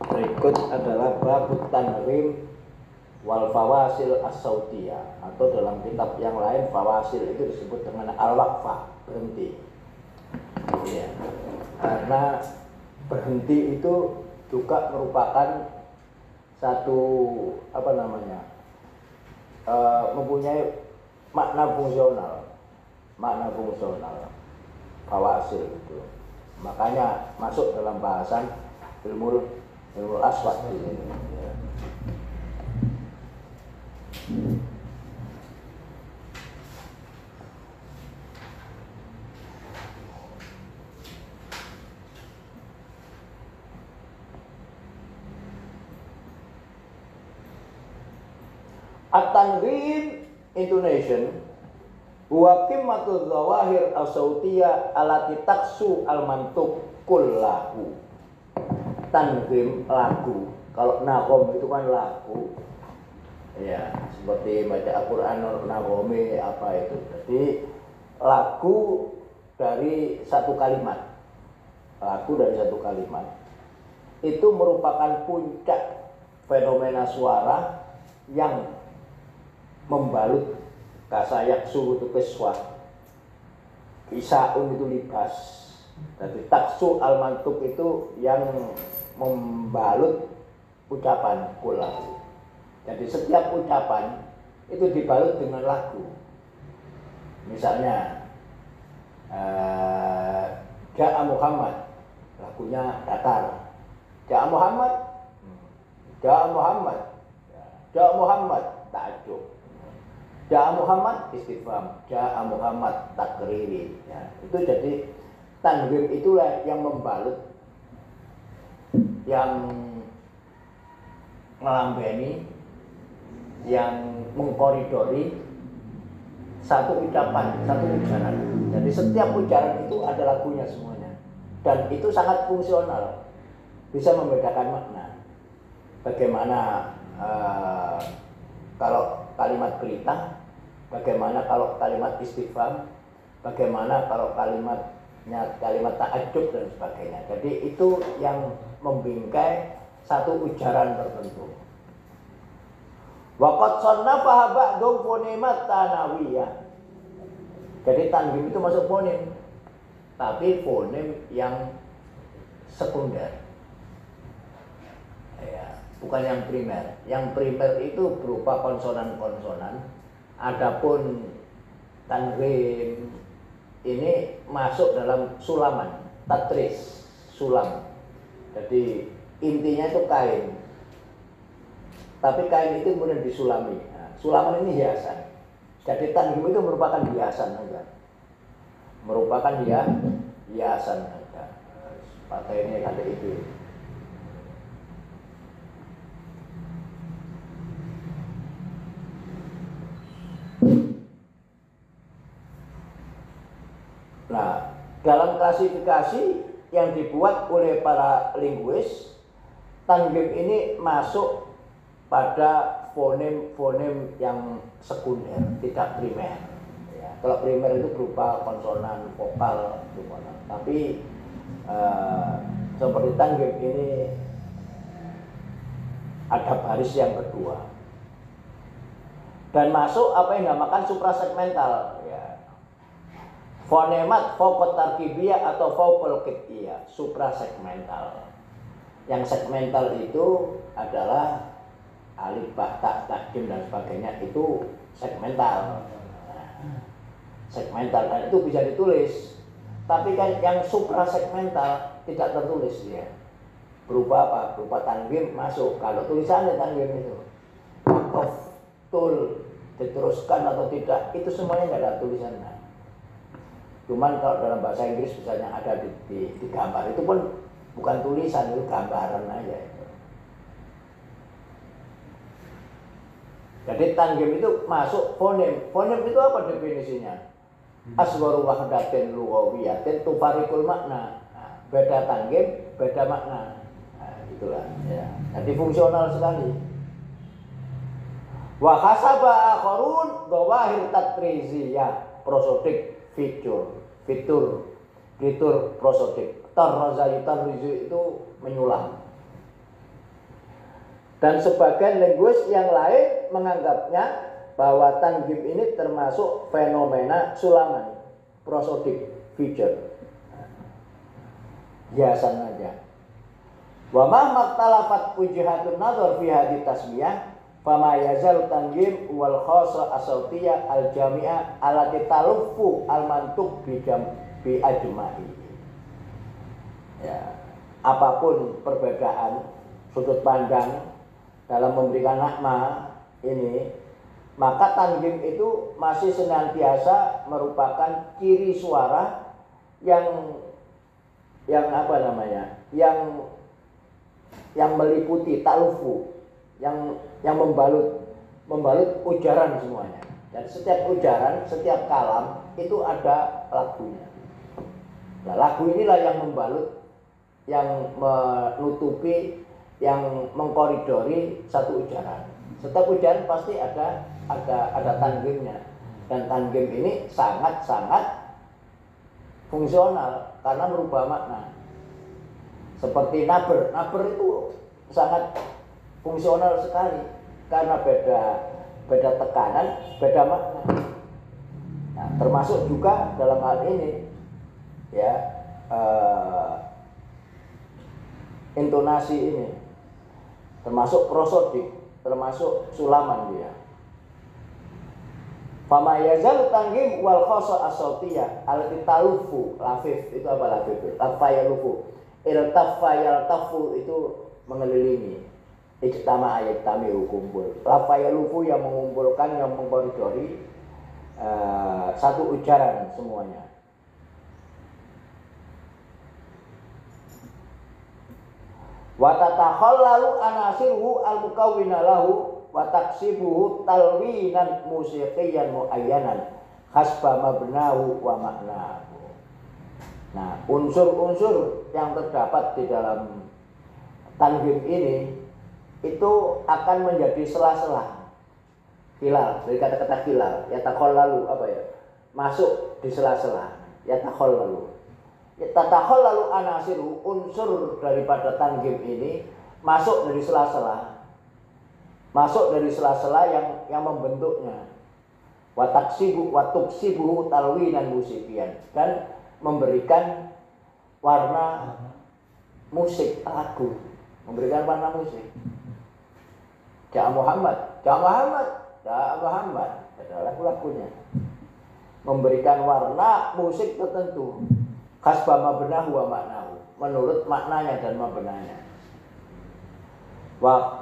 Berikut adalah babut tanrim wal fawasil as-sautiyah, atau dalam kitab yang lain fawasil itu disebut dengan al-waqfah, berhenti. Ya. Karena berhenti itu juga merupakan satu mempunyai makna fungsional fawasil itu. Makanya masuk dalam bahasan ilmu aswad ini. Ya. At-tanghim intonation huwa qimmatul zawahir as-sautiyah allati taqsu al-mantuq kullahu. Tanghim lagu, kalau nagom itu kan lagu. Ya, seperti baca Al-Qur'an nagome apa itu. Jadi lagu dari satu kalimat. Lagu dari satu kalimat itu merupakan puncak fenomena suara yang membalut kasayak suhu itu keswah, isaun itu libas. Jadi taksu al-mantuk itu yang membalut ucapan kulahu. Jadi setiap ucapan itu dibalut dengan lagu. Misalnya Ja'a Muhammad, lagunya datar. Ja'a Muhammad, Ja'a Muhammad, Ja'a Muhammad, ta'ajub. Ja'a Muhammad istifham, Ja'a Muhammad takriri. Ya, itu jadi tanwin itulah yang membalut, yang melambeni, yang mengkoridori satu ucapan, satu ujaran. Jadi setiap ujaran itu ada lagunya semuanya, dan itu sangat fungsional, bisa membedakan makna. Bagaimana kalau kalimat perintah, bagaimana kalau kalimat istifham, bagaimana kalau kalimat ta'ajub dan sebagainya. Jadi itu yang membingkai satu ujaran tertentu. Waqad sannafa ba'dhum fonemat tanawiyah. Jadi tanwin itu masuk fonem, tapi fonem yang sekunder. Ya, bukan yang primer. Yang primer itu berupa konsonan-konsonan. Adapun tanwin ini masuk dalam sulaman, tatris, sulam. Jadi intinya itu kain. Tapi kain itu kemudian disulami. Nah, sulaman ini hiasan. Jadi tanwin itu merupakan hiasan saja. Merupakan hiasan saja. Pakai ini kata itu. Nah, dalam klasifikasi yang dibuat oleh para linguis, tanwin ini masuk pada fonem-fonem yang sekunder, tidak primer. Ya, kalau primer itu berupa konsonan, vokal, tapi seperti tanwin ini ada baris yang kedua, dan masuk apa yang dinamakan suprasegmental. Ya. Fonemat fokot tarkibiyah atau fokol kitiyah, suprasegmental. Yang segmental itu adalah alif, ba, ta, jim dan sebagainya, itu segmental. Segmental, dan itu bisa ditulis. Tapi kan yang suprasegmental tidak tertulis ya. Berupa apa? Berupa tanwin masuk. Kalau tulisannya tanwin itu wakof, tul, diteruskan atau tidak, itu semuanya nggak ada tulisannya. Cuman kalau dalam bahasa Inggris misalnya ada di gambar, itu pun bukan tulisan, itu gambaran aja itu. Jadi tanwin itu masuk fonem. Fonem itu apa definisinya? Asgharu wahdatin lughawiyatin tufarikul makna. Nah, beda tanwin, beda makna. Nah, itulah ya. Jadi fungsional sekali. Wa hasaba akharun dhawahir tatriziyah, prosodik, fitur prosodik. Tarrizu itu menyulam. Dan sebagian linguis yang lain menganggapnya bahwa tanghim ini termasuk fenomena sulaman, prosodik feature. Hiasan aja. Wa ma maktalafat wujuhatun nazar fi hadhihi tasmiyah fama yazal tanghim wal khassa as-sautiyah al-jami'ah allati taluffu al-mantuq bi ajma'i. Ya, apapun perbedaan sudut pandang dalam memberikan nakma ini, maka tanghim itu masih senantiasa merupakan ciri suara yang apa namanya? Yang meliputi talufu, yang membalut ujaran semuanya. Dan setiap ujaran, setiap kalam itu ada lagunya. Nah, lagu inilah yang membalut, yang menutupi, yang mengkoridori satu ujaran. Setiap ujaran pasti ada tanghimnya, dan tanghim ini sangat-sangat fungsional karena merubah makna. Seperti naber itu sangat fungsional sekali karena beda tekanan, beda makna. Nah, termasuk juga dalam hal ini ya intonasi ini termasuk prosodik, termasuk sulaman dia. Fama yazal tanghim wal khassa as-sautiyah allati talufu lafif itu apa lafif? Tafayalufu. Iltafayaltafu itu mengelilingi. Ijtama ayat tamiu kumpul. Tafayalufu yang mengumpulkan, yang mengkoridori satu ujaran semuanya. Wa tatakhallalu anasiruhu al-mukawwina lahu wa taksibuhu talwinan musiqiyan muayyanan hasba mabnahu wa maknahu. Nah, unsur-unsur yang terdapat di dalam tanghim ini itu akan menjadi sela-sela. Khilal, dari kata-kata khilal, yatakhallalu apa ya? Masuk di sela-sela, yatakhallalu. Yatakhallalu anasiru, unsur daripada tanghim ini masuk dari sela-sela. Masuk dari sela-sela yang membentuknya. Wa taksibu wa tuksibuhu talwinan musikian, dan memberikan warna musik lagu, memberikan warna musik. Ja Muhammad adalah lagu-lagunya. Memberikan warna musik tertentu. Hasba mabnahu wa maknahu, menurut maknanya dan mabnanya. Wa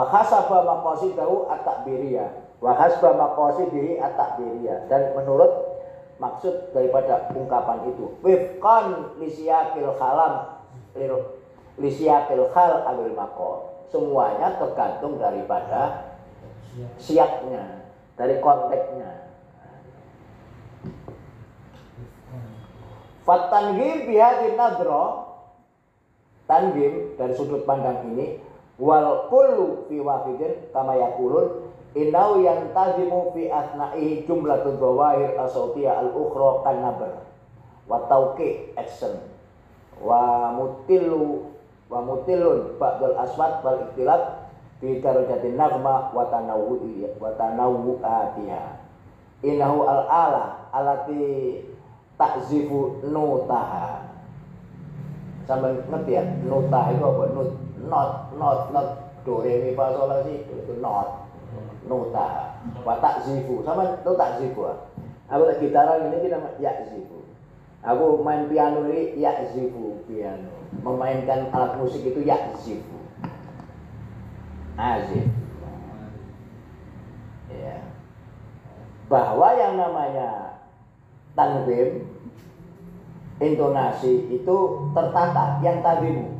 hasaba maqasidahu at-takbiriyah. Wa hasba maqasidihi at-takbiriyah, dan menurut maksud daripada ungkapan itu. Wifqan lisiyakil khalam lisiyakil khal awil maqam. Semuanya tergantung daripada siapnya, dari konteksnya. Fatanghim bihadin nadra, tanghim dari sudut pandang ini, wal kullu fi wahidin kama yaqulun innahu yantazimu fi asna'ihi jumlatul dhawahir as-sautiyah al-ukhra kan nabr wa tauqi action wa mutilun ba'dal aswat wal ikhtilaf fi darajatin nagma wa tanawwu'atiha innahu al-ala alati takzifu nutaha. Sampai ngerti ya, nutah itu apa? Not do re mi fa sol la si itu not. Nutah. Wa takzifu. Sama itu takzifu. Aku tak gitaran ini kita yakzifu. Aku main piano ini yakzifu piano. Memainkan alat musik itu yakzifu. Azif. Ya. Bahwa yang namanya tanghim, intonasi itu tertata, yang tadimu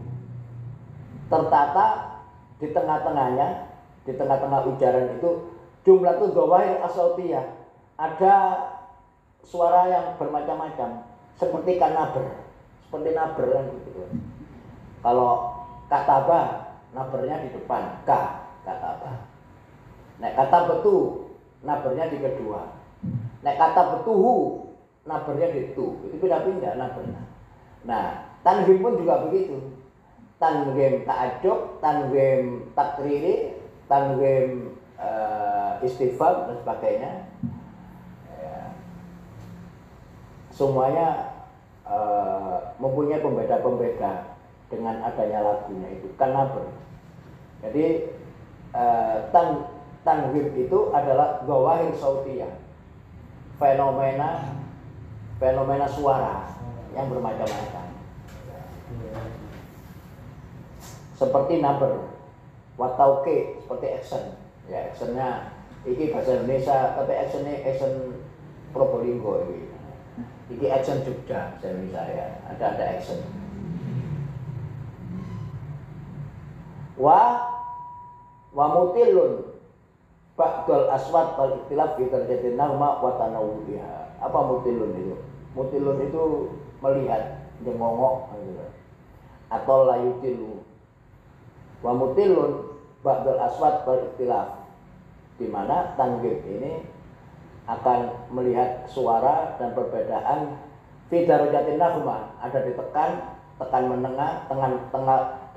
tertata di tengah-tengahnya, di tengah-tengah ujaran itu jumlah tuh dhawahir as-sautiyah, ada suara yang bermacam-macam seperti kanaber, seperti naber kan gitu. Kalau kataba, nabernya di depan, kataba. Nek kata betu, nabernya di kedua. Nek kata betuhu, nabernya di itu pindah-pindah nabernya. Nah, tanghim pun juga begitu. tanwim ta'ajub, tanwim takriri, tanwim istifham dan sebagainya. Ya. Semuanya mempunyai pembeda-pembeda dengan adanya lagunya itu kan naber. Jadi tanwim itu adalah zawahir sautiyah, fenomena suara yang bermacam-macam. Seperti naber, watauke seperti action. Ya, actionnya ini bahasa Indonesia, tapi actionnya action Probolinggo ini. Ini action Jogja, bahasa Indonesia ya. Ada action. Wa mutilun ba'dul aswat wal ikhtilaf fi darjatin nagma wa tanawwuha. Apa mutilun itu? Mutilun itu melihat, jengongok gitu. Atau layutilu. Wa mutilun ba'dul aswat wal ikhtilaf, di mana tanwin ini akan melihat suara dan perbedaan fi darjatin nagma, ada ditekan, tekan menengah,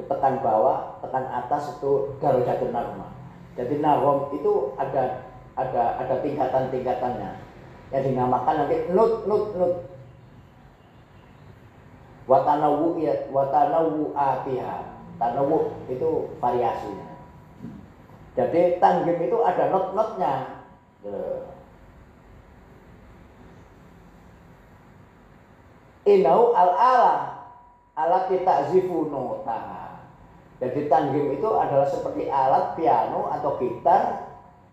tekan bawah, tekan atas, itu darajatun nagma. Jadi nagom itu ada tingkatan-tingkatannya yang dinamakan nanti nut. Watanawu'atiha. Tanawu itu variasinya. Jadi tanwin itu ada not-notnya. Inau al-ala alat ta'zifu notaha. Jadi tanwin itu adalah seperti alat piano atau gitar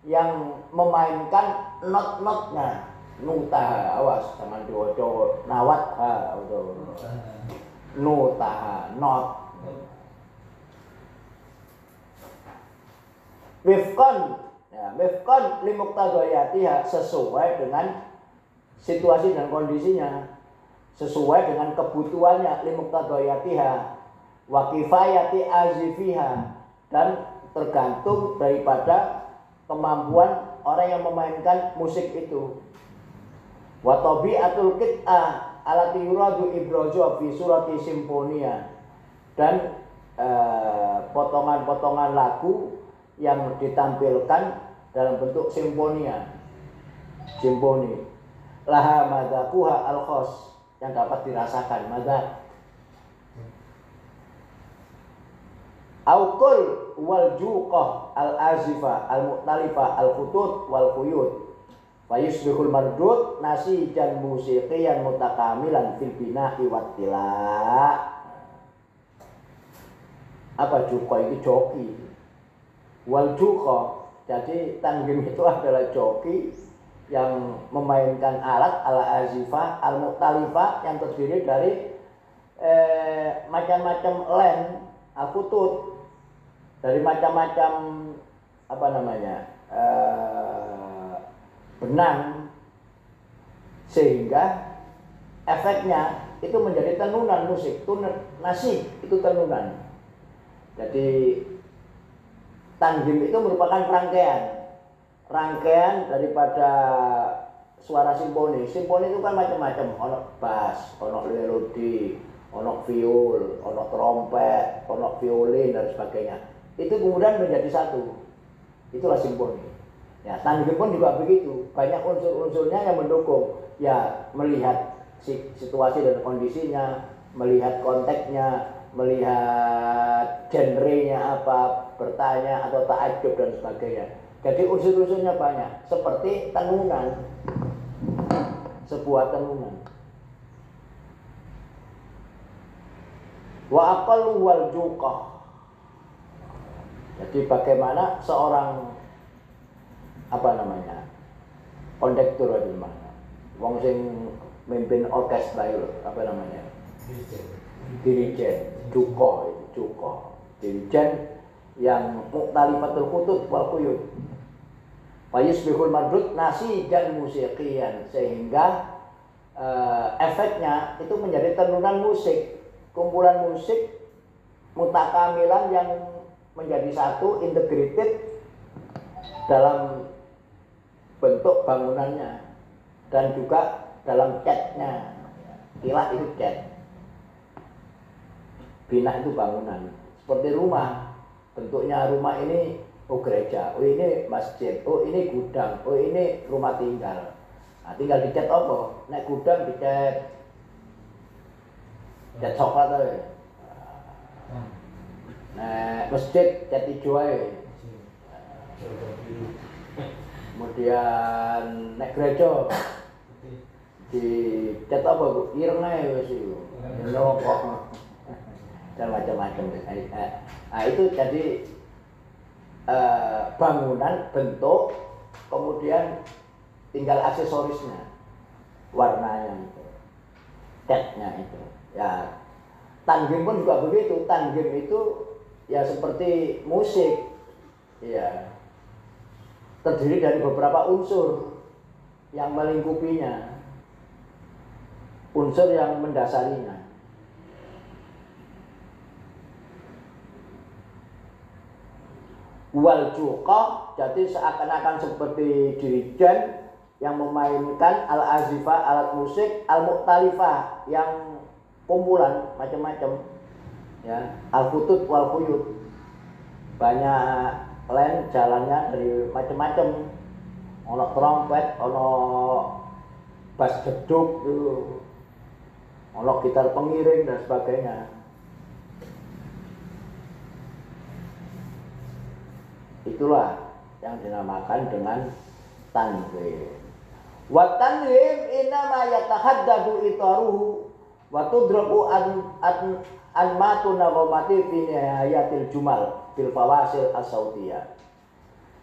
yang memainkan not-notnya. Notaha, awas sama diwaca nawat ha atau notaha, not. Wifqan, ya, wifqan limuqtadayatiha, sesuai dengan situasi dan kondisinya, sesuai dengan kebutuhannya, limuqtadayatiha wa kifayati azifiha, dan tergantung daripada kemampuan orang yang memainkan musik itu. Wa tabi'atul qit'ah alati yuradu ibrazu fi surati simfonia, dan potongan-potongan lagu yang ditampilkan dalam bentuk simfonia, simfoni. Laha madzaquha al-khas, yang dapat dirasakan madzaq. Aukul wal juqah al-azifa al-mu'talifa al-khutut wal quyut wa yusbihul mardud nasijan musiqiyan mutakamilan fil bina'i wat tila. Apa juqah? Itu joki. Wal juqah, jadi tanwin itu adalah joki yang memainkan alat al-azifah al-mu'talifah yang terdiri dari macam-macam len, al-khutut, dari macam-macam benang, sehingga efeknya itu menjadi tenunan musik, nasib itu tenunan. Jadi tanwin itu merupakan rangkaian daripada suara simfoni. Simfoni itu kan macam-macam, ono bass, ono melodi, ono viol, ono trompet, ono violin dan sebagainya. Itu kemudian menjadi satu. Itulah simfoni. Ya, tanwin pun juga begitu. Banyak unsur-unsurnya yang mendukung. Ya, melihat situasi dan kondisinya, melihat konteksnya, melihat genrenya apa, bertanya atau ta'ajub dan sebagainya. Jadi unsur-unsurnya banyak, seperti tenunan, sebuah tenunan. Wa aqallu wal juqah. Jadi bagaimana seorang kondektur itu mana? Wong sing mimpin orkestra itu dirijen, juqah. Dirijen yang muktalifatul khutut wal quyut. Fa yusbihul madrud nasijan musiqiyan, sehingga efeknya itu menjadi tenunan musik, kumpulan musik mutakamilan yang menjadi satu, integrated dalam bentuk bangunannya dan juga dalam catnya. Ilah itu cat. Bina itu bangunan. Seperti rumah. Bentuknya rumah ini gereja, ini masjid, ini gudang, ini rumah tinggal. Nah, tinggal dicat apa? Nek gudang dicat coklat aja. Nek masjid cat hijau aja. Kemudian nek gereja di cat apa Bu? Ireng aja wis iku. Rokok. Dan macam-macam. Nah, itu jadi bangunan, bentuk, kemudian tinggal aksesorisnya, warnanya itu, catnya itu. Ya, tanggim pun juga begitu. Tanggim itu ya seperti musik, ya, terdiri dari beberapa unsur yang melingkupinya, unsur yang mendasarinya. Wal juqah, jadi seakan-akan seperti dirijen yang memainkan al-azifah, alat musik, al-mukhtalifah, yang kumpulan macam-macam, ya, al-futut wal khuyut, banyak len jalannya dari macam-macam, ono trompet, ono bass jeduk, ono gitar pengiring dan sebagainya. Itulah yang dinamakan dengan tanwin. Wa tanwin innama yatahaddadu itaruhu wa tudraku an matu naghamati fi nihayatil jumal fil fawasil as-sautiyah.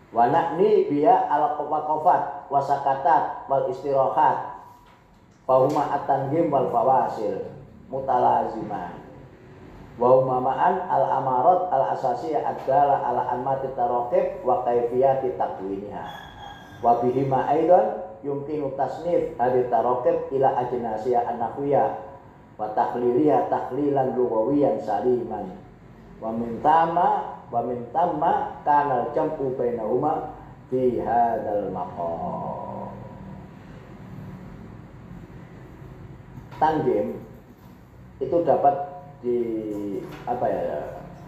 Wa na'ni biya al-waqafat wa sakatat wal istirahat. Fa huma at-tanghim wal fawasil mutalaziman. Wa ma'an al-amarat al-asasiyah adalah ala anmati taraqib wa kaifiyati takwiniha. Wa bihima aidan yumkinu tasnif hadhihi taraqib ila ajnasiyah an-nahwiyah wa takhliliyah takhlilan lughawiyan saliman. Wa min tamma kana al-jam'u bainahuma fi hadzal maqam. Tanggim itu dapat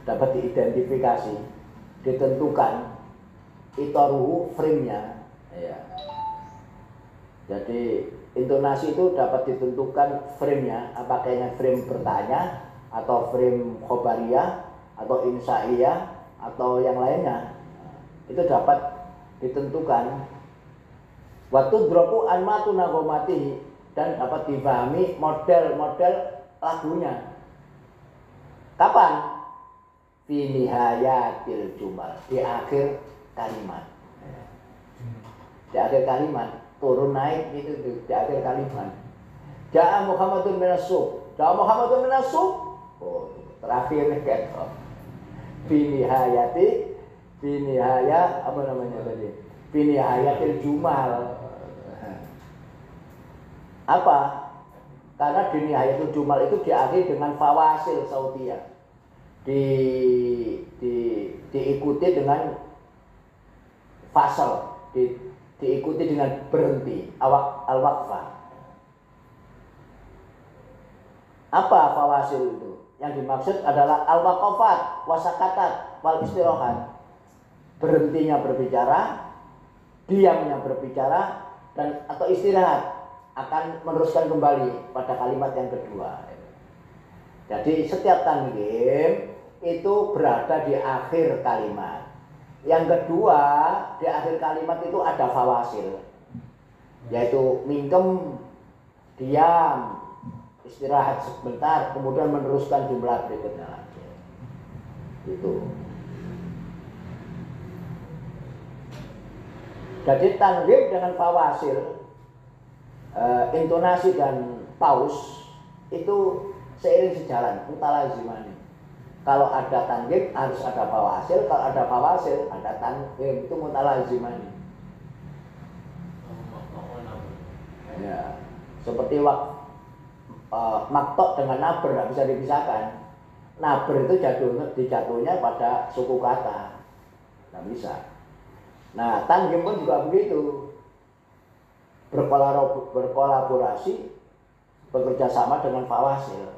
dapat diidentifikasi, ditentukan itaruhu, frame-nya, ya. Jadi intonasi itu dapat ditentukan frame-nya, apakah frame bertanya atau frame khobariyah atau insaiyah atau yang lainnya. Itu dapat ditentukan. Waktu dropu anmatu nagomati, dan dapat dipahami model-model lagunya. Kapan? Fi nihayatil jumal, di akhir kalimat. Di akhir kalimat, turun naik itu di akhir kalimat. Ja'a Muhammadun minas suq. Ja'a Muhammadun minas suq. Oh, terakhir gitu. Fi nihaya apa namanya tadi? Fi nihayatil jumal. Apa? Karena di nihayatul jumal itu diakhiri dengan fawasil sautiyah, diikuti dengan fasal, diikuti dengan berhenti, al-waqfah. Apa fawasil itu? Yang dimaksud adalah al-waqafat, wasakatat, wal istirahat. Berhentinya berbicara, diamnya berbicara, dan atau istirahat, akan meneruskan kembali pada kalimat yang kedua. Jadi setiap tanggim itu berada di akhir kalimat. Yang kedua, di akhir kalimat itu ada fawasil, yaitu mingkem, diam, istirahat sebentar, kemudian meneruskan jumlah berikutnya lagi. Itu. Jadi tanggim dengan fawasil, intonasi dan paus itu seiring sejalan, mutalaziman. Kalau ada tanggim harus ada fawasil, kalau ada fawasil ada tanggim, itu mutalaziman. Ya, seperti maktok dengan naber tidak bisa dipisahkan. Naber itu dijatuhnya pada suku kata, tidak bisa. Nah, tanggim pun juga begitu. Berkolaborasi, bekerja sama dengan fawasil.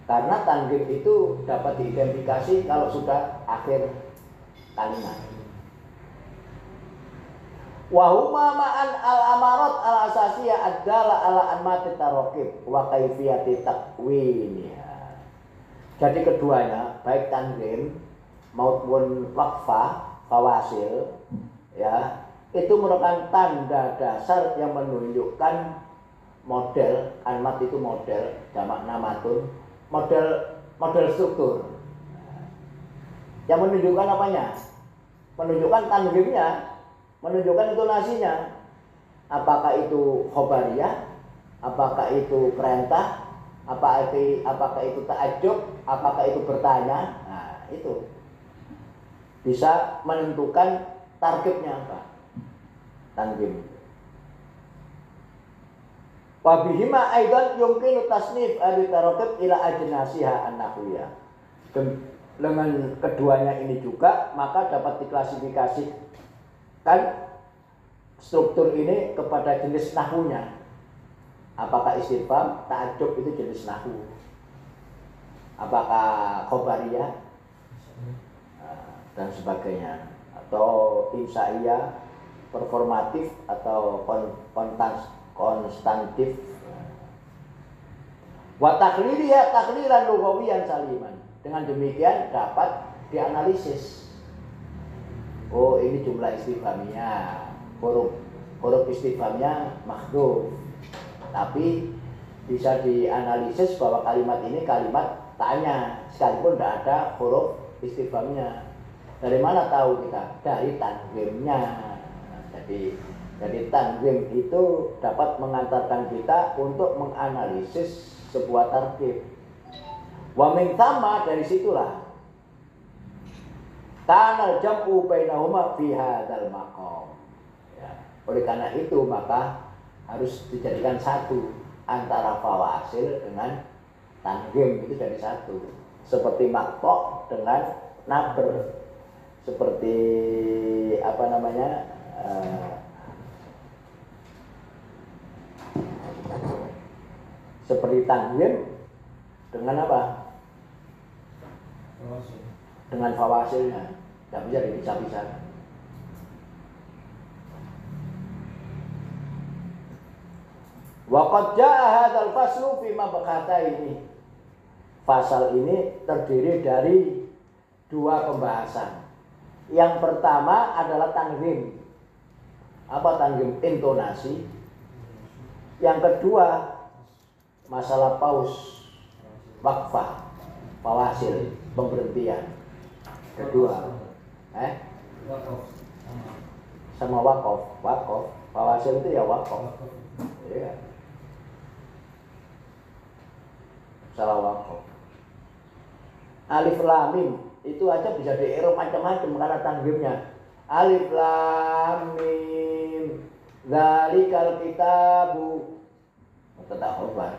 Karena tanwin itu dapat diidentifikasi kalau sudah akhir kalimat. Wahuma ma'an al-amarat al-asasiyah adalah ala anmati tarokib wa kaifiyati takwiniha. Jadi keduanya, baik tanwin maupun waqfah, fawasil, ya, itu merupakan tanda dasar yang menunjukkan model. Anmat itu model, jamak namatun, model struktur. Yang menunjukkan apanya? Menunjukkan tanwinnya, menunjukkan intonasinya. Apakah itu khobariyah, apakah itu perintah, apakah itu ta'ajjub, apakah itu bertanya. Nah, itu bisa menentukan targetnya apa. Tanwin. Wa bihima aidan yumkinu tasnif al-tarakib ila ajnasiha an-nahwiyah. Dengan keduanya ini juga maka dapat diklasifikasikan struktur ini kepada jenis nahwunya. Apakah istifham, ta'ajjub itu jenis nahwu? Apakah khobariyah dan sebagainya, atau insaiyah, performatif atau konstantif. Wa takhliliyah takhlilan lughawiyan saliman. Dengan demikian dapat dianalisis. Oh, ini jumlah istifhamnya, huruf istifhamnya mahdhuf. Tapi bisa dianalisis bahwa kalimat ini kalimat tanya, sekalipun tidak ada huruf istifhamnya. Dari mana tahu kita? Dari tanwinnya. Jadi tanwin itu dapat mengantarkan kita untuk menganalisis sebuah tarkib. Wa min thamma, dari situlah kana jam'u bainahuma fi hadzal maqam. Ya, oleh karena itu maka harus dijadikan satu antara fawasil dengan tanwin, itu jadi satu. Seperti maqta dengan nabr. Seperti apa namanya? Seperti tanwin dengan apa? Dengan fawasilnya, tidak bisa dipisah-pisahkan. Wa qad jaa hadzal faslu fi mabqataini. Fasal ini terdiri dari dua pembahasan. Yang pertama adalah tanwin. Apa tanwin? Intonasi. Yang kedua masalah paus, waqfah, fawasil, pemberhentian. Kedua, sama waqaf, fawasil itu ya waqaf. Ya. Salah waqaf. Alif lam mim itu aja bisa di-i'rab macam-macam karena tanwinnya. Alif lam mim, dzalikal kitabu, tetap khobar.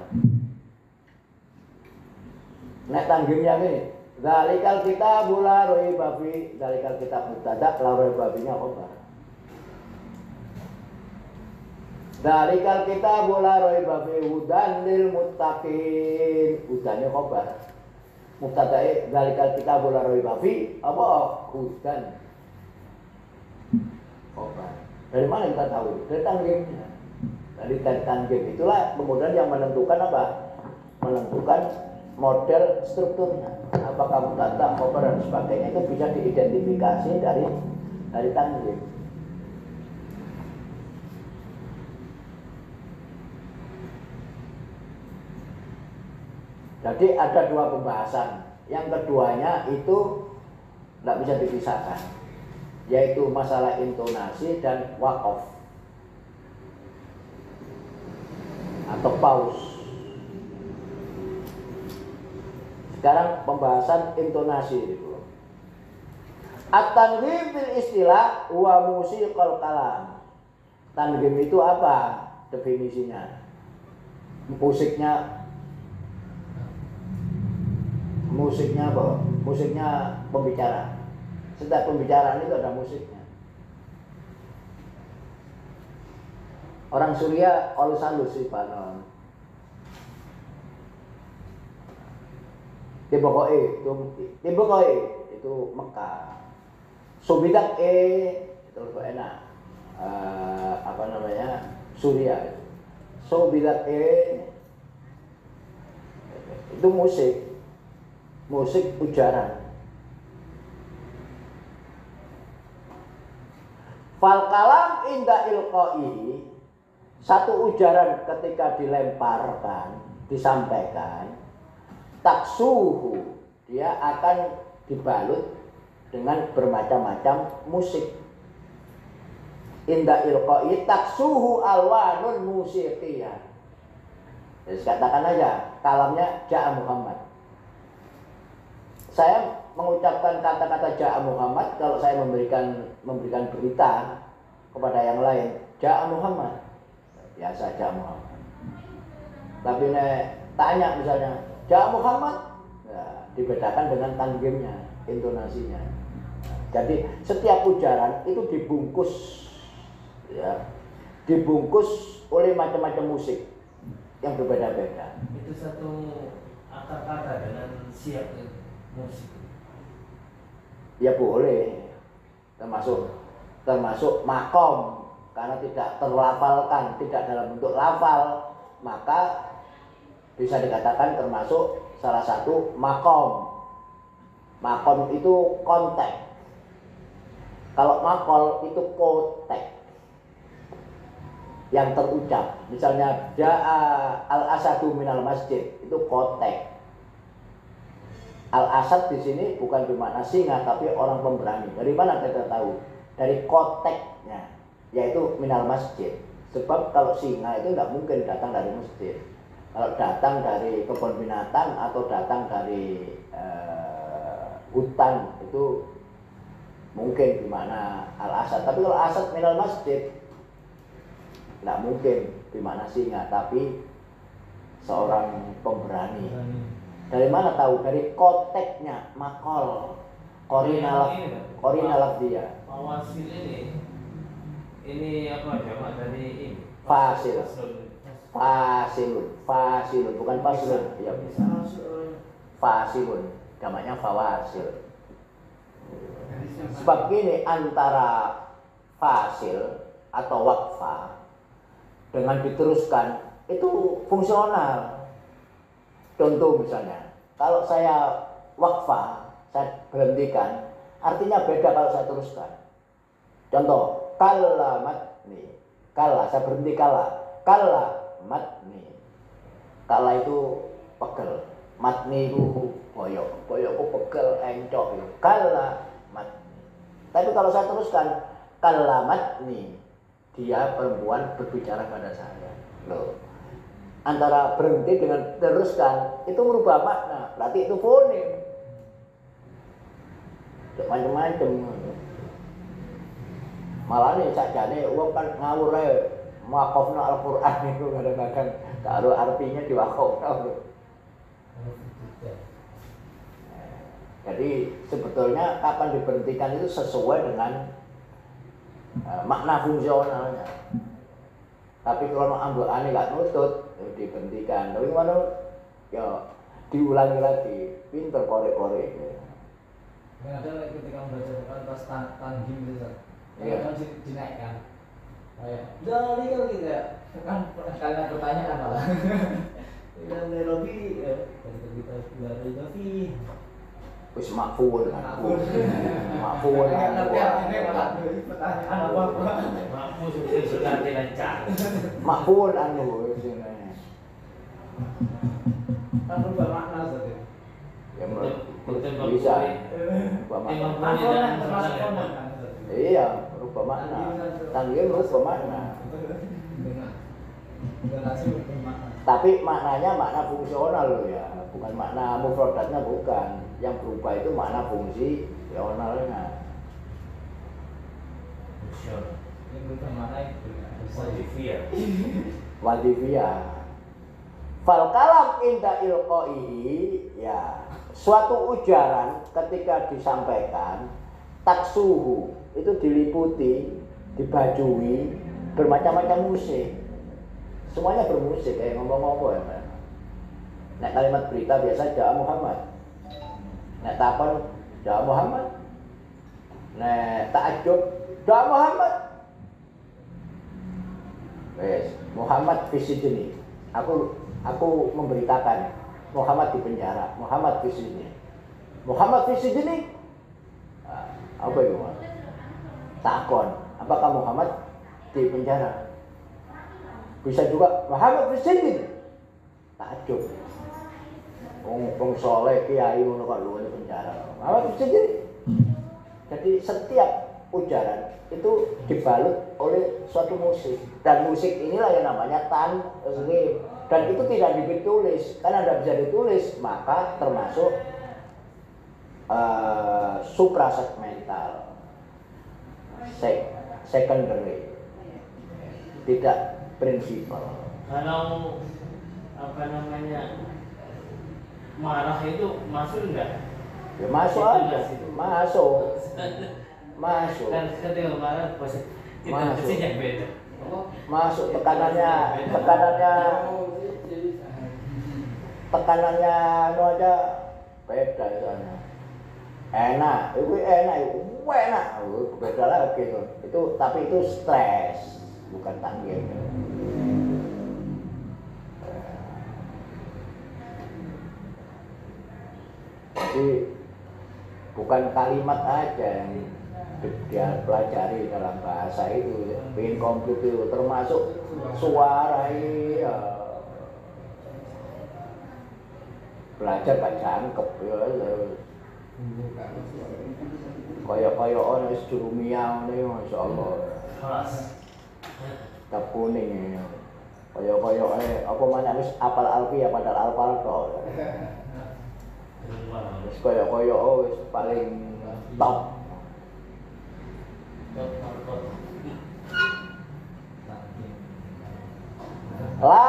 Nek tanwinnya ini, dzalikal kitabu la raiba fi, dzalikal kitab mubtada, la raiba finya khobar. Dzalikal kitabu la raiba fi hudan lil muttaqin, hudannya khobar. Mubtadae dzalikal kitabu la raiba fi apa? Hudan. Khobar. Dari mana kita tahu? Dari tanwinnya. Dari tanwin itulah kemudian yang menentukan apa? Menentukan model strukturnya. Apakah mubtada, khobar dan sebagainya itu bisa diidentifikasi dari tanwin. Jadi ada dua pembahasan. Yang keduanya itu tidak bisa dipisahkan, yaitu masalah intonasi dan waqaf atau paus. Sekarang pembahasan intonasi itu. At-tanwin bil istilah wa musiqal kalam. Tanwin itu apa definisinya? Musiknya apa? Musiknya pembicara. Setiap pembicaraan itu ada musiknya. Orang Suria alus-alus sih panon. Tibokoe itu Mekah. Subidak itu lebih enak. Apa namanya? Suriah. Subidak itu musik ujaran. Fal kalam inda ilqaihi, satu ujaran ketika dilemparkan, disampaikan, taksuhu, dia akan dibalut dengan bermacam-macam musik. Inda ilqaihi taksuhu alwanun musiqiyah. Jadi katakan aja kalamnya Ja'a Muhammad. Saya mengucapkan kata-kata Ja'a Muhammad kalau saya memberikan berita kepada yang lain, Ja'a Muhammad, biasa Ja'a Muhammad. Tapi tanya misalnya Ja'a Muhammad, ya, dibedakan dengan tanggimnya, intonasinya. Jadi setiap ujaran itu dibungkus, ya, dibungkus oleh macam-macam musik yang berbeda-beda. Itu satu akar kata dengan siap musik. Ya boleh, termasuk makom, karena tidak terlafalkan, tidak dalam bentuk lafal, maka bisa dikatakan termasuk salah satu makom. Makom itu konteks. Kalau makol itu konteks yang terucap. Misalnya Ja'a al-asadu minal masjid, itu konteks. Al-asad di sini bukan bermakna singa, tapi orang pemberani. Dari mana kita tahu? Dari konteksnya, yaitu minal masjid. Sebab kalau singa itu tidak mungkin datang dari masjid. Kalau datang dari kebun binatang atau datang dari hutan, itu mungkin bermakna al-asad. Tapi kalau asad minal masjid, tidak mungkin bermakna singa, tapi seorang pemberani. Dari mana tahu? Dari konteksnya, makol, korina lafziyah. Fawasil ini apa jamak dari ini? Fasilun, bukan fasilun. Ya bisa. Fasilun, jamaknya fawasil. Sebab gini, antara fasil atau waqfah dengan diteruskan itu fungsional. Contoh misalnya, kalau saya waqfah, saya berhentikan, artinya beda kalau saya teruskan. Contoh, kalamatni, kala, saya berhenti kalamatni. Kala itu pegel, matni itu boyok itu pegel, encok itu. Kalamatni. Tapi kalau saya teruskan, kalamatni, dia perempuan berbicara pada saya. Loh. Antara berhenti dengan teruskan itu merubah makna, berarti itu fonem. Macam-macam. Malah nih sakjane wong kan ngawur ae maqafna Al-Qur'an itu kadang-kadang karo artinya diwakafna. Jadi sebetulnya kapan diberhentikan itu sesuai dengan makna fungsionalnya. Tapi kalau ambekane gak nutut, ya diberhentikan. Tapi mana ya diulangi lagi, pinter korek-korek. Kadang ketika membaca Quran pas tanggim gitu, kan dinaikkan. Kayak, dari kan gitu ya, kan kalian pertanyaan malah. Dari Robi, dari kita dari Robi. Wis makful. Makful. Tapi ini malah pertanyaan apa? Makmu sudah dilancar. Makful anu sini. Kan berubah makna tadi. Ya bisa. Berubah makna. Iya, berubah makna. Tanggim berubah makna. Tapi maknanya makna fungsional loh ya, bukan makna mufradatnya bukan. Yang berubah itu makna fungsionalnya. Yang berubah makna itu Wadifiyah. Fal kalam inda ilqaihi, ya, suatu ujaran ketika disampaikan taksuhu itu diliputi, dibajui bermacam-macam musik. Semuanya bermusik, kayak ngomong-ngomong ya. Nah, kalimat berita biasa Ja'a Muhammad. Nek takon ya Muhammad. Nek ta'ajjub ya Muhammad. Wes, Muhammad fisijini. Aku memberitakan Muhammad di penjara, Muhammad fisijini. Muhammad fisijini. Apa itu? Takon, apakah Muhammad di penjara? Bisa juga Muhammad fisijini. Ta'ajjub. Wong soleh kiai ngono kok lu di penjara. Muhammad fisijini. Jadi setiap ujaran itu dibalut oleh suatu musik, dan musik inilah yang namanya tanzim, dan itu tidak ditulis karena tidak bisa ditulis, maka termasuk suprasegmental, secondary, tidak prinsipal. Kalau apa namanya marah itu masuk enggak? Ya masuk aja, masuk. Kan ketika marah kita beda. Masuk tekanannya anu aja beda soalnya. Enak, itu enak, beda lagi itu. Tapi itu stres, bukan tanggil. Jadi bukan kalimat aja yang dia pelajari dalam bahasa itu, bikin komputer termasuk suara ya. Belajar gak jangkep ya. Kaya orang juru miang nih, masya Allah. Tak kuning ya. Kaya apa mana wis apal alfi ya padahal alfal toh. Wis kaya wis paling top. La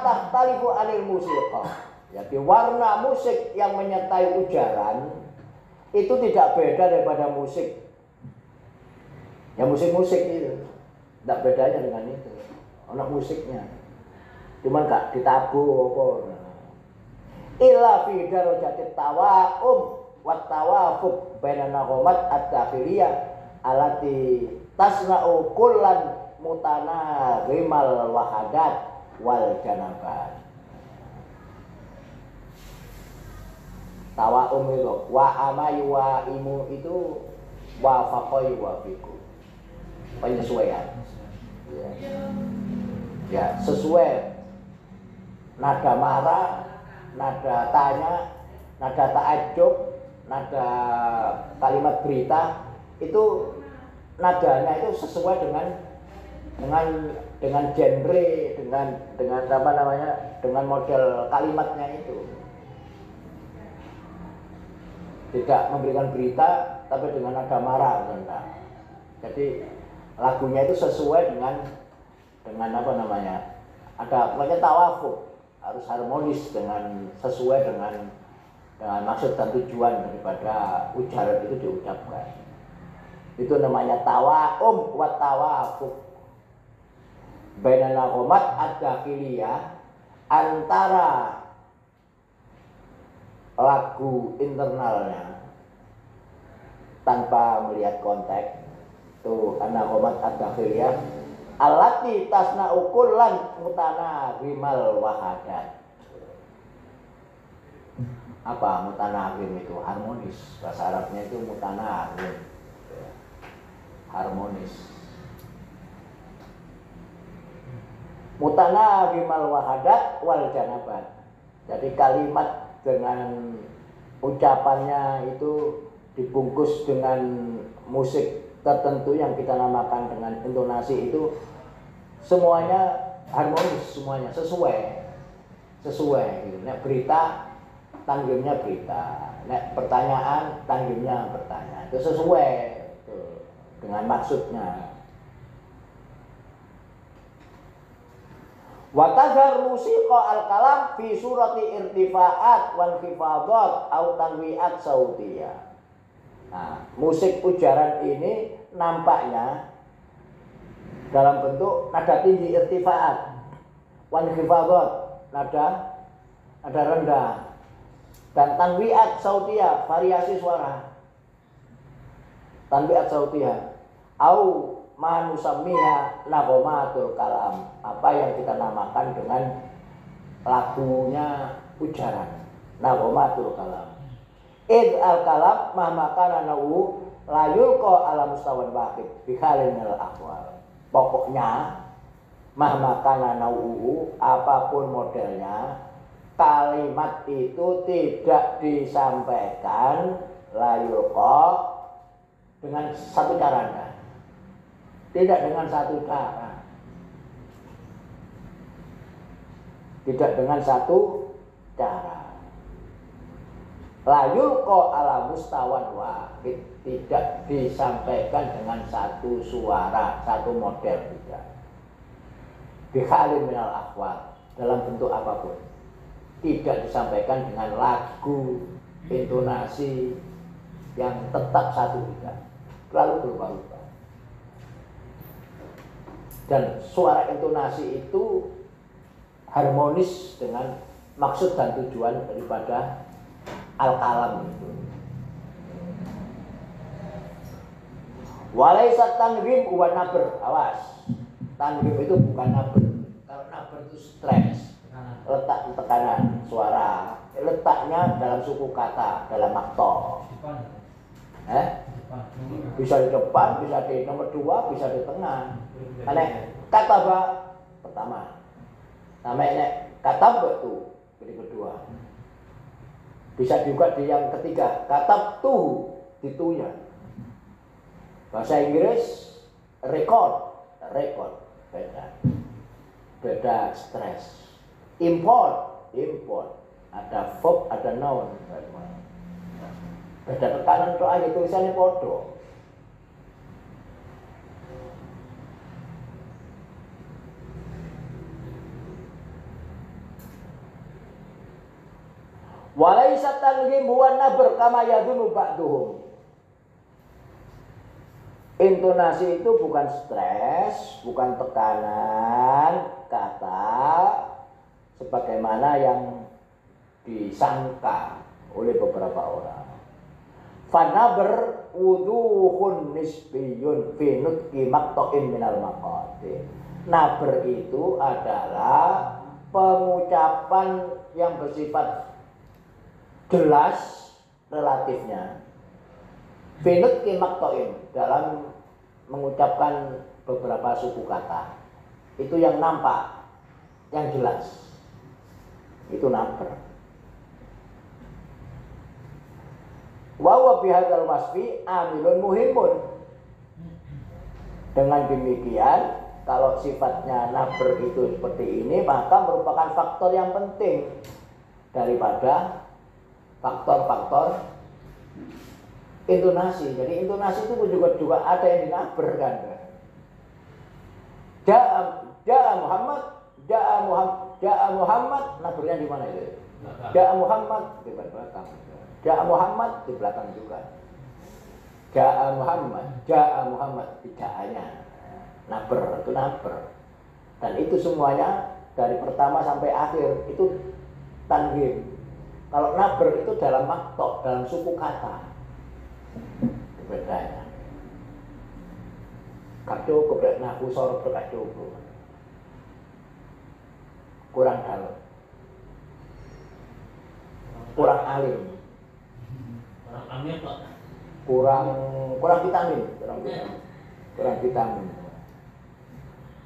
tahtalifu anil musiqa. Jadi warna musik yang menyertai ujaran itu tidak beda daripada musik. Ya musik-musik itu tidak bedanya dengan itu. Anak musiknya. Cuman gak ditabu apa. Illa fi darajatit tawa'um wat tawafuq bainan naghamat at-dakhiliyah alati tasna'u kullan mutanaghimal wahadat wal janabat. Tawa'um itu wa amayu wa imu itu wa faqai wa fiku, penyesuaian ya sesuai nada marah, nada tanya, nada ta'ajub, nada kalimat berita itu nadanya itu sesuai dengan genre, dengan apa namanya, dengan model kalimatnya itu. Tidak memberikan berita tapi dengan nada marah, enggak. Jadi lagunya itu sesuai dengan apa namanya, ada pokoknya tawafuk, harus harmonis dengan sesuai dengan maksud dan tujuan daripada ujaran itu diucapkan. Itu namanya tawa'um wa tawafuk bainan naghamat ad-dakhiliyah, antara lagu internalnya tanpa melihat konteks itu naghamat ad-dakhiliyah allati tasna'u kullan mutanaghimal wahadat. Apa mutanaghim itu? Harmonis. Bahasa Arabnya itu mutanaghim, harmonis. Mutanaghimal wahadat wal janabat. Jadi kalimat dengan ucapannya itu dibungkus dengan musik tertentu yang kita namakan dengan intonasi, itu semuanya harmonis, semuanya sesuai gitu. Nek berita tanggimnya berita, nek pertanyaan tanggimnya pertanyaan, itu sesuai tuh, dengan maksudnya. Wa tazhar musiqa al-kalam fi surati irtifa'at wal khifadat au tanwi'at sautiyah. Nah, musik ujaran ini nampaknya dalam bentuk nada tinggi irtifa'at, wal khifadat nada rendah, Dan tanwi'at sautiyah, variasi suara. Tanwi'at sautiyah. Au manusamiha nagomatul kalam, apa yang kita namakan dengan lagunya ujaran, nagomatul kalam. Id al kalam mahmakana nau layul ko ala mustawan wahid bihalin al akwal. Pokoknya mahmakana nau, apapun modelnya, kalimat itu tidak disampaikan layul ko dengan satu cara. Tidak dengan satu cara. Tidak dengan satu cara. Layul ko ala mustawan wahid, tidak disampaikan dengan satu suara, satu model tidak. Bihalim minal akhwal, dalam bentuk apapun. Tidak disampaikan dengan lagu, intonasi yang tetap satu tidak. Lalu berubah-ubah. Dan suara intonasi itu harmonis dengan maksud dan tujuan daripada al-kalam itu. Walaisat tanwim wa nabr, awas. Tanwim itu bukan nabr. Kalau nabr itu stres, letak tekanan suara, letaknya dalam suku kata, dalam makto. Bisa di depan, bisa di nomor 2, bisa di tengah. Karena kata apa? Pertama. Namanya kata itu jadi kedua. Bisa juga di yang ketiga. Kata tuh ditunya. Bahasa Inggris record beda stres. Import ada verb, ada noun. Beda tekanan itu aja tulisannya podo. Walaisat tanwim huwa nabr kama yadunu ba'duhum. Intonasi itu bukan stres, bukan tekanan kata sebagaimana yang disangka oleh beberapa orang. Fanabr wuduhun nisbiyun fi nutqi maqta'in minal maqatin. Nabr itu adalah pengucapan yang bersifat jelas relatifnya. Finut kimaktoin dalam mengucapkan beberapa suku kata. Itu yang nampak, yang jelas. Itu nabr. Wa huwa bihadzal wasfi amilun muhimun. Dengan demikian, kalau sifatnya nabr itu seperti ini, maka merupakan faktor yang penting daripada faktor-faktor intonasi. Jadi intonasi itu juga ada yang dinabr kan. Ja'a Muhammad, nabrnya di mana itu? Ja'a Muhammad di belakang. Ja'a Muhammad di belakang juga. Ja'a Muhammad tidakannya. Nabr itu nabr. Dan itu semuanya dari pertama sampai akhir itu tanwin. Kalau nabr itu dalam maktok, dalam suku kata. Bedanya. Gak cukup, nahu sorot gak cukup. Kurang dalam. Kurang alim. Kurang vitamin.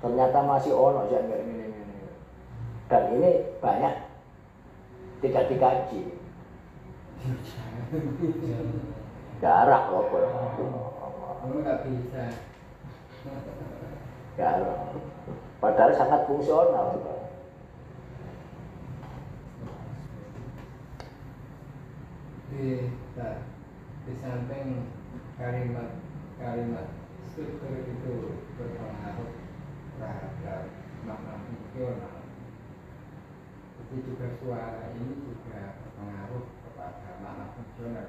Ternyata masih ono ini. Dan ini banyak tidak dikaji. Jarak loh. Nggak bisa. Jarak. Padahal sangat fungsional. Di samping kalimat struktur itu berpengaruh terhadap makna fungsional, itu juga suara ini juga berpengaruh kepada makna fungsional.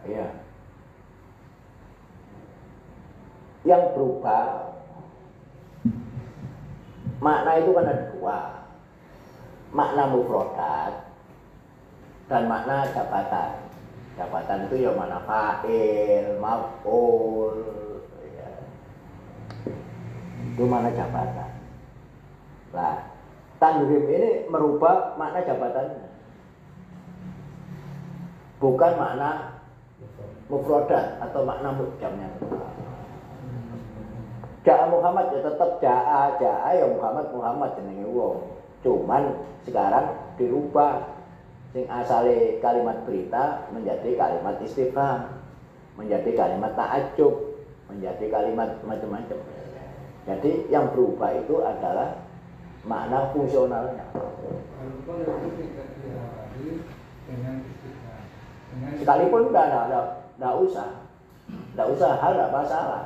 Iya. Yang berubah makna itu kan ada dua. Makna mufradat dan makna jabatan. Jabatan itu ya mana fa'il, maf'ul, ya. Itu mana jabatan. Nah, tanwin ini merubah makna jabatannya, bukan makna mufradat atau makna mudgamnya. Ja'a Muhammad ya tetap ja'a ya Muhammad jenenge wong. Cuman sekarang dirubah, sing asale kalimat berita menjadi kalimat istifham, menjadi kalimat ta'ajjub, menjadi kalimat macam-macam. Jadi yang berubah itu adalah makna fungsionalnya. Sekalipun tidak usah hal, tidak masalah.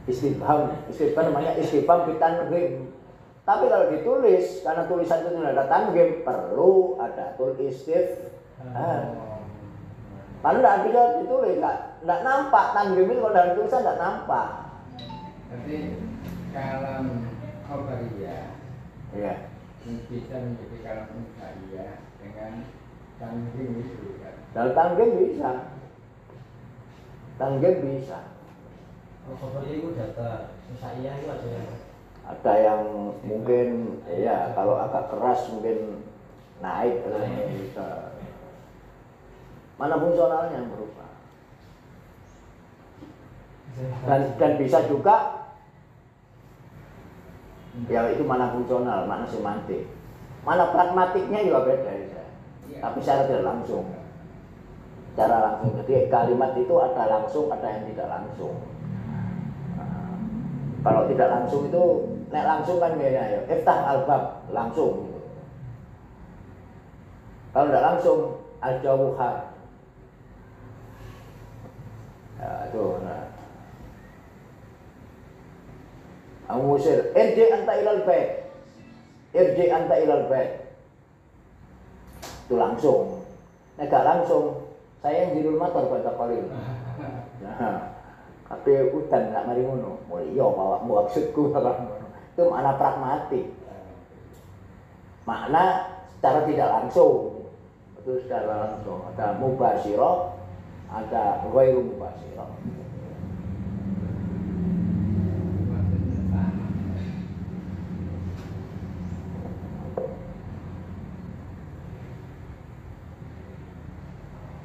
Istifham namanya istifham bitanwin. Tapi kalau ditulis, karena tulisan itu tidak ada tanwin, perlu ada tul istifham. Kalau tidak bisa ditulis, tidak nampak tanwin itu. Kalau dalam tulisan tidak nampak. Jadi kalam khobariyah, Iya. bisa menjadi kalam khobariyah dengan tanwin itu kan. Dalam tanwin bisa. Tanwin bisa. Kalau khobariyah itu data misalnya itu ada yang Ada yang mungkin ya kalau agak keras mungkin naik atau bisa. Mana fungsionalnya yang berubah. Dan bisa juga ya itu mana fungsional, mana semantik. Mana pragmatiknya juga beda ya. Tapi secara tidak langsung. Secara langsung. Jadi kalimat itu ada langsung, ada yang tidak langsung. Kalau tidak langsung itu, nek langsung kan ya, iftah al-bab langsung gitu. Kalau tidak langsung al-jawuha. Ya itu. Nah. Angusir, irji anta ilal bait. Irji anta ilal bait. Itu langsung. Nek gak langsung, saya yang di rumah terbaca qalil. Nah. Tapi udan nggak mari ngono. Oh iya maksudku itu makna pragmatik. Makna secara tidak langsung. Itu secara langsung. Ada mubasyirah, ada ghairu mubasyirah.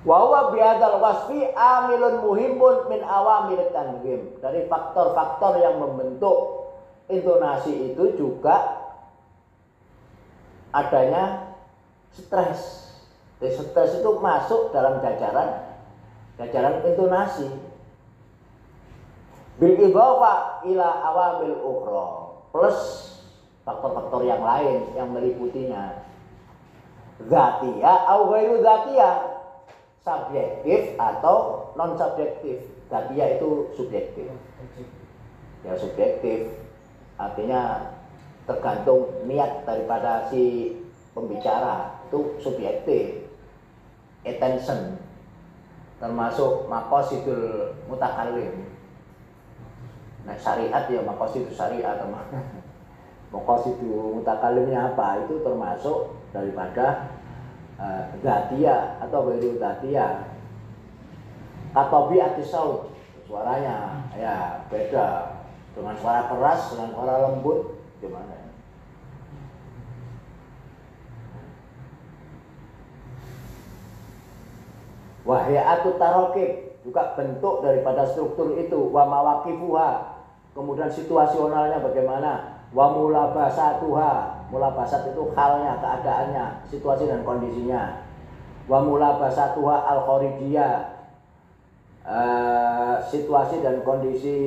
Wa huwa bihadzal wasfi amilun muhimun min awamil tanwin. Dari faktor-faktor yang membentuk intonasi itu juga adanya stres. Jadi stres itu masuk dalam jajaran intonasi. Bil idhafa ila awamil ukhra, plus faktor-faktor yang lain yang meliputinya. Dzatiyah au ghairu dzatiyah. Subjektif atau non subjektif. Dzatiyah itu subjektif. Ya subjektif. Artinya tergantung niat daripada si pembicara, itu subjektif. Attention termasuk maqasidul mutakallim. Nah syariat ya maqasidul syariat atau maqasidul mutakallimnya apa, itu termasuk daripada dzatiyah atau ghairu dzatiyah. Katobi atisaut, suaranya ya beda, dengan suara keras dengan suara lembut gimana. Wahya'atu tarakib, juga bentuk daripada struktur itu. Wa mawaqifuha, kemudian situasionalnya bagaimana. Wa mulabasatuha, mulabasat itu halnya, keadaannya, situasi dan kondisinya. Wa mulabasatuha al-kharijiyah, situasi dan kondisi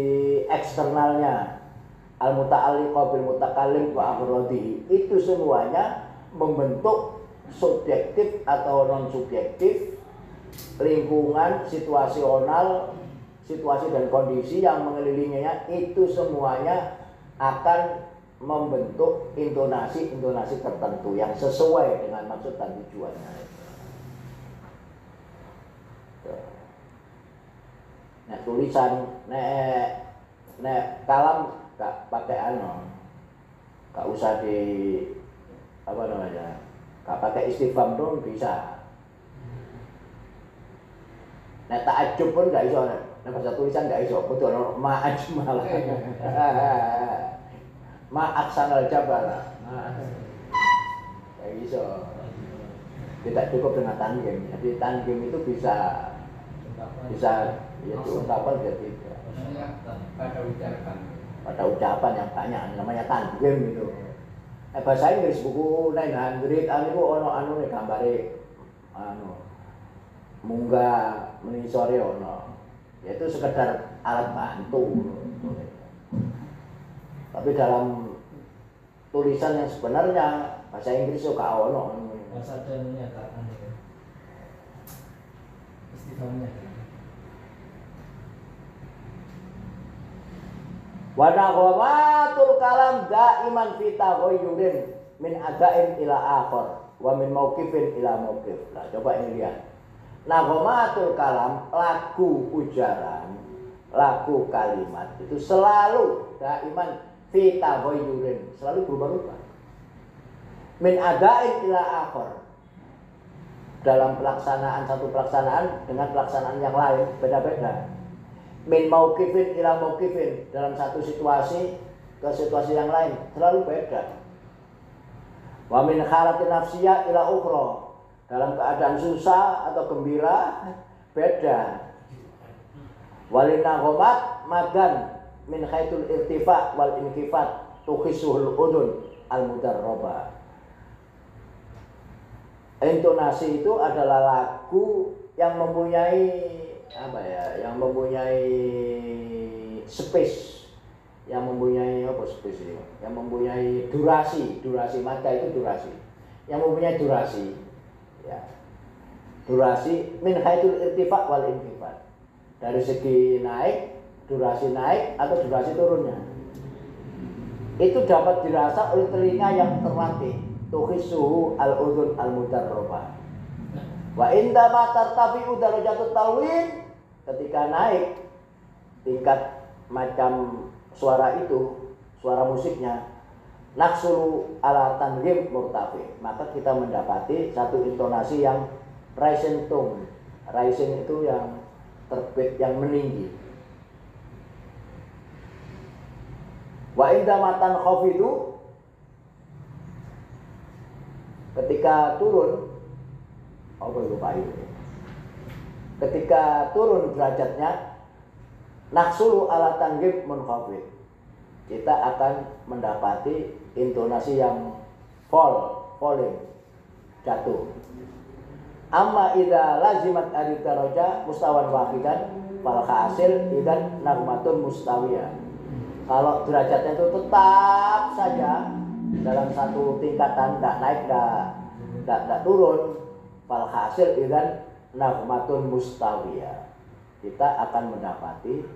eksternalnya. Al-muta'alliqa bil mutakallim wa afrodihi, itu semuanya membentuk subjektif atau non subjektif, lingkungan situasional, situasi dan kondisi yang mengelilinginya, itu semuanya akan membentuk intonasi tertentu yang sesuai dengan maksud dan tujuannya. Nah tulisan, kalam gak pakai gak usah di apa namanya, Gak pakai istifham pun bisa. Nek ta'ajjub pun gak iso, nek bahasa tulisan gak iso, kudu ono ma'ajmal. Ma'aksanal jabal. Gak iso. Tidak cukup dengan tanggim. Jadi tanggim itu bisa ya ungkapan dia tidak. Pada ucapan yang banyak namanya tanggim itu. Bahasa Inggris buku 900 itu ono anu nih gambare munggah menisore ono. Yaitu sekedar alat bantu. Tapi dalam tulisan yang sebenarnya bahasa Inggris juga ono. Bahasa dan menyatakan itu. Istifhamnya. Wa naghawatul kalam daiman fi taghayyurin min adain ila akhar wa min mauqifin ila mauqif. Nah, coba ini lihat. Naghawatul kalam, lagu ujaran, lagu kalimat itu selalu daiman fi taghayyurin, selalu berubah-ubah. Min adain ila akhar. Dalam satu pelaksanaan dengan pelaksanaan yang lain beda-beda. Min mauqifin ila mauqifin, dalam satu situasi ke situasi yang lain selalu beda. Wa min halatin nafsiyah ila ukhra, dalam keadaan susah atau gembira beda. Walina ghamat madan min khaitul irtifa wal inkifat tukhisuhul udun al mudarraba. Intonasi itu adalah lagu yang mempunyai apa ya, yang mempunyai space, yang mempunyai apa space itu, yang mempunyai durasi mata itu durasi, yang mempunyai durasi, ya, durasi min haitsul irtifa wal infifat, dari segi naik, durasi naik atau durasi turunnya, itu dapat dirasa oleh telinga yang terlatih. Tukhisuhu al-udhun al-mudarrabah. Wa inda ma tartafi'u darajatut talwin, ketika naik tingkat macam suara itu, suara musiknya, naksulu ala tanghim murtafi, maka kita mendapati satu intonasi yang rising tone. Rising itu yang terbit, yang meninggi. Wa inda matan khafidu, ketika turun, ketika turun derajatnya, naksulu ala tanghim munkhafid, kita akan mendapati intonasi yang falling, jatuh. Amma idza lazimat ad-daraja mustawan wahidan fal hasil idan nagmatun mustawiyah. Kalau derajatnya itu tetap saja dalam satu tingkatan, tidak naik, tidak turun, fal hasil idan nagmatun mustawiyah, kita akan mendapati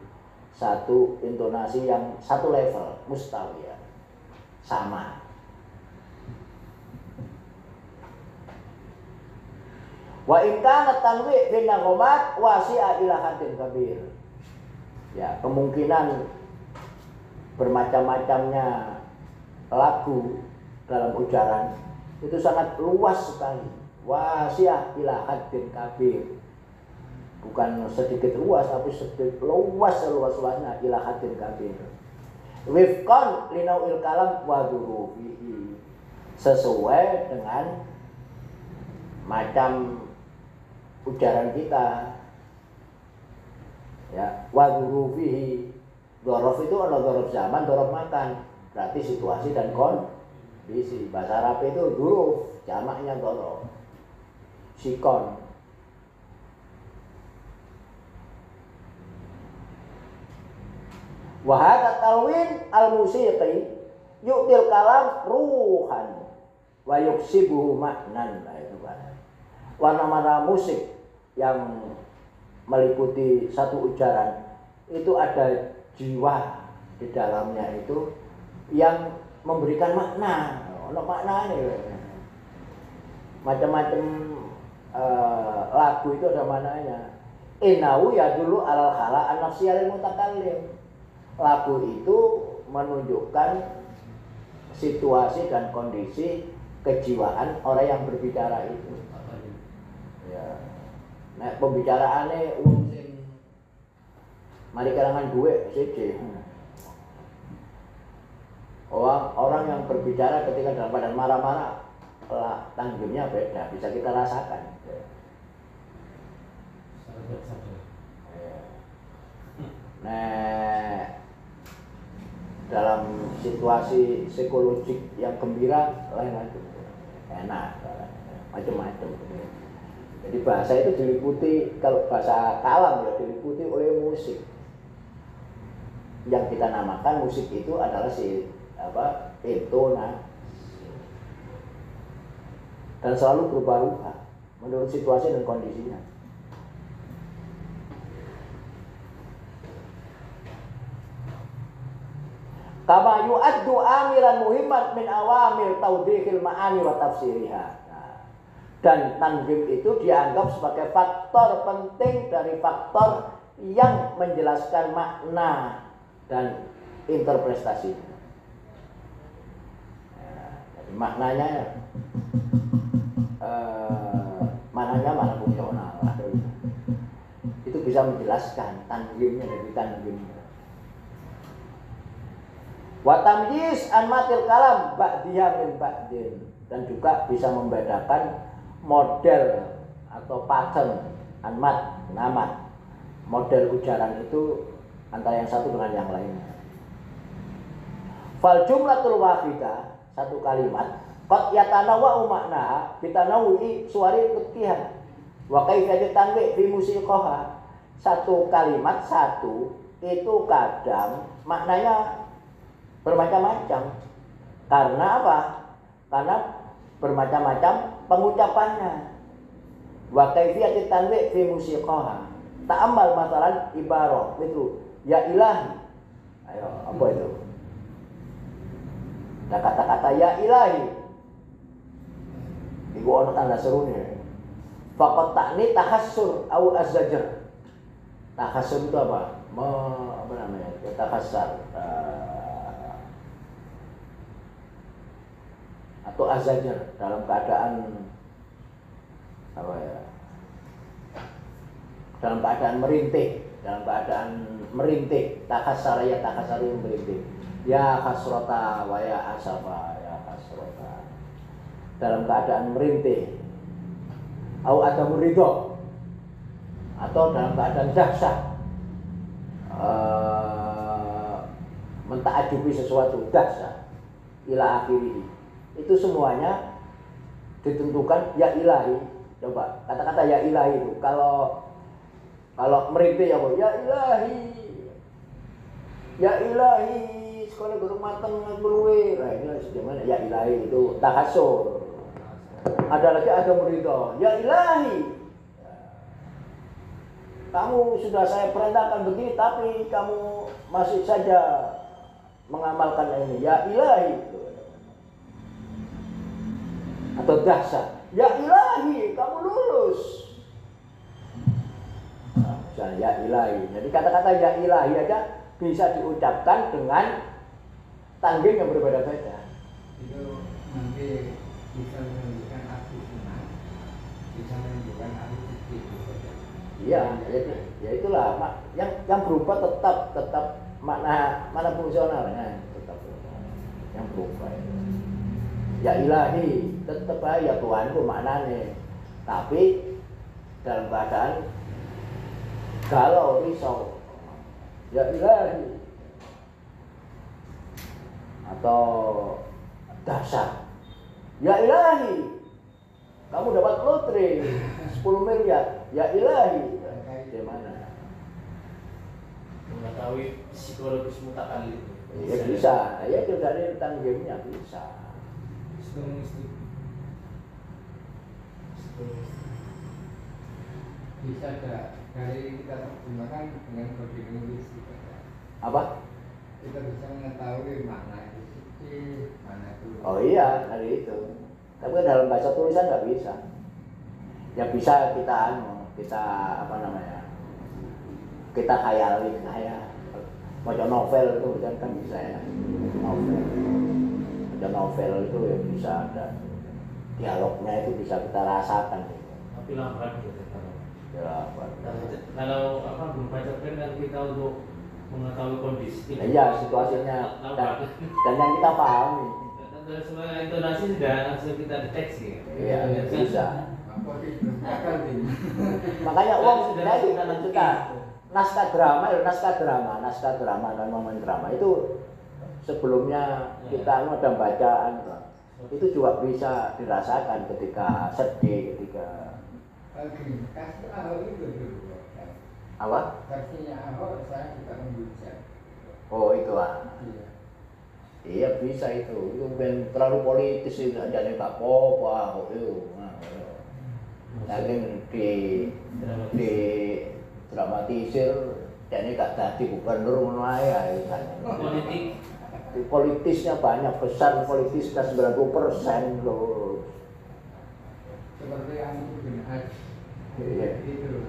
satu intonasi yang satu level, mustawiyah, sama. Wa in kana tanwi' fi naghamat wasi'a ila haddin kabir. Ya, kemungkinan bermacam-macamnya lagu dalam ujaran itu sangat luas sekali. Wasi'ah ila haddin kabir. Bukan sedikit luas, tapi sedikit luas, seluas-luasnya, ila haddin kabir. Wifqan linau'il kalam wa dhurufihi, sesuai dengan macam ujaran kita. Ya, wa dhurufihi. Dhorof itu ada dhorof zaman, dhorof makan. Berarti situasi dan kondisi. Bahasa Arab itu dhuruf, jamaknya dhorof. Sikon. Wa hadha talwin al-musiqi yu'til kalam ruhan wa yuksibuhu maknan. Nah, itu kan. Warna-warna musik yang meliputi satu ujaran itu ada jiwa di dalamnya itu yang memberikan makna. Ono makna ini. Macam-macam lagu itu ada maknanya. Innahu yadullu alal khala an-nafsiyal mutakallim. Lagu itu menunjukkan situasi dan kondisi kejiwaan orang yang berbicara itu. Apa itu? Ya. Nek pembicaraane wong sing mari kalangan duit siji. Orang yang berbicara ketika dalam keadaan marah-marah, tanggungnya beda, bisa kita rasakan. Sadar. Nah, dalam situasi psikologik yang gembira lain lagi, enak, macam-macam. Jadi bahasa itu diliputi, kalau bahasa kalam ya diliputi oleh musik. Yang kita namakan musik itu adalah intonasi. Dan selalu berubah-ubah menurut situasi dan kondisinya. Kama yu'addu amilan muhimmat min awamil tawdihil ma'ani wa tafsiriha. Dan tanzim itu dianggap sebagai faktor penting dari faktor yang menjelaskan makna dan interpretasinya. Jadi maknanya mana fungsional. Itu bisa menjelaskan tanzimnya dari tanzimnya. Wa tamyiz an matil kalam ba'diha min ba'din, dan juga bisa membedakan model atau pattern anmat namat, model ujaran itu antara yang satu dengan yang lainnya. Fal jumlatul wahidah, satu kalimat, qad yatanawwa'u maknaha bitanawwi suwari ketihan wa kaifiyyat tanwi fi musiqaha. Satu kalimat satu itu kadang maknanya bermacam-macam. Karena apa? Karena bermacam-macam pengucapannya. Wa kaifiyyat tanwi fi musiqaha. Ta'ammal masalan ibarah itu ya ilahi. Ayo, apa itu? Ada kata-kata ya ilahi. Iku ono tanda serunya. Faqat ta'ni tahassur au azzajar. Tahassur itu apa? Apa namanya? Tahassar. Atau azzajar dalam keadaan apa ya? Dalam keadaan merintih, tahassara ya tahassari merintih. Ya hasrata wa ya asafa ya hasrata. Dalam keadaan merintih. Au adamu ridho, atau dalam keadaan dahsyat, mentaajubi sesuatu dahsyat ila akhirih. Itu semuanya ditentukan ya ilahi. Coba kata-kata ya ilahi itu kalau merintih ya ilahi, ya ilahi sekolah guru mateng ngluwe. Nah ini gimana ya ilahi itu tahassur. Ada lagi ada muridho, ya ilahi, kamu sudah saya perintahkan begini tapi kamu masih saja mengamalkan ini, ya ilahi. Atau dahsyat, ya ilahi, kamu lulus. Nah, misalnya ya ilahi. Jadi kata-kata ya ilahi aja bisa diucapkan dengan tanggim yang berbeda-beda. Itu nanti bisa menunjukkan arti senang, bisa menunjukkan arti sedih. Iya, ya itulah yang berubah tetap mana fungsionalnya tetap yang berubah itu. Ya ilahi tetap ya Tuhanku maknanya, tapi dalam keadaan galau risau ya ilahi atau dahsyat ya ilahi, kamu dapat lotre 10 miliar ya ilahi. Gimana? Mengetahui psikologis mutakallim itu. Ya bisa, ya itu dari tanggimnya bisa. Bisa dari kita terjemahkan dengan kode linguis gitu. Apa? Kita bisa mengetahui makna itu sedih, mana itu. Oh iya, dari itu. Tapi dalam bahasa tulisan nggak bisa. Ya bisa kita apa namanya? Kita khayali, baca novel itu kan bisa ya. Novel itu ya bisa ada. dialognya itu bisa kita rasakan gitu. Tapi lambat gitu kalau. Ya, Pak. Kalau apa belum baca kan kita untuk mengetahui kondisi. Iya, situasinya lambat. dan yang kita pahami. Dan semua intonasi sudah langsung kita deteksi. Iya, bisa. Apa itu? Akan ini. Makanya uang Sudah itu kita kita naskah drama dan momen drama itu sebelumnya kita ada bacaan itu juga bisa dirasakan ketika sedih, ketika Kasih Ahok itu dulu. apa? Kasihnya Ahok saya juga membaca. Oh itu ah. Iya. Iya bisa itu ben terlalu politis itu aja nih tak apa itu. Lalu di dramatisir jadi gak jadi gubernur ngono ae kan. Politik. Politisnya banyak besar politisnya 90% loh. Seperti Amr bin As. Iya. Itu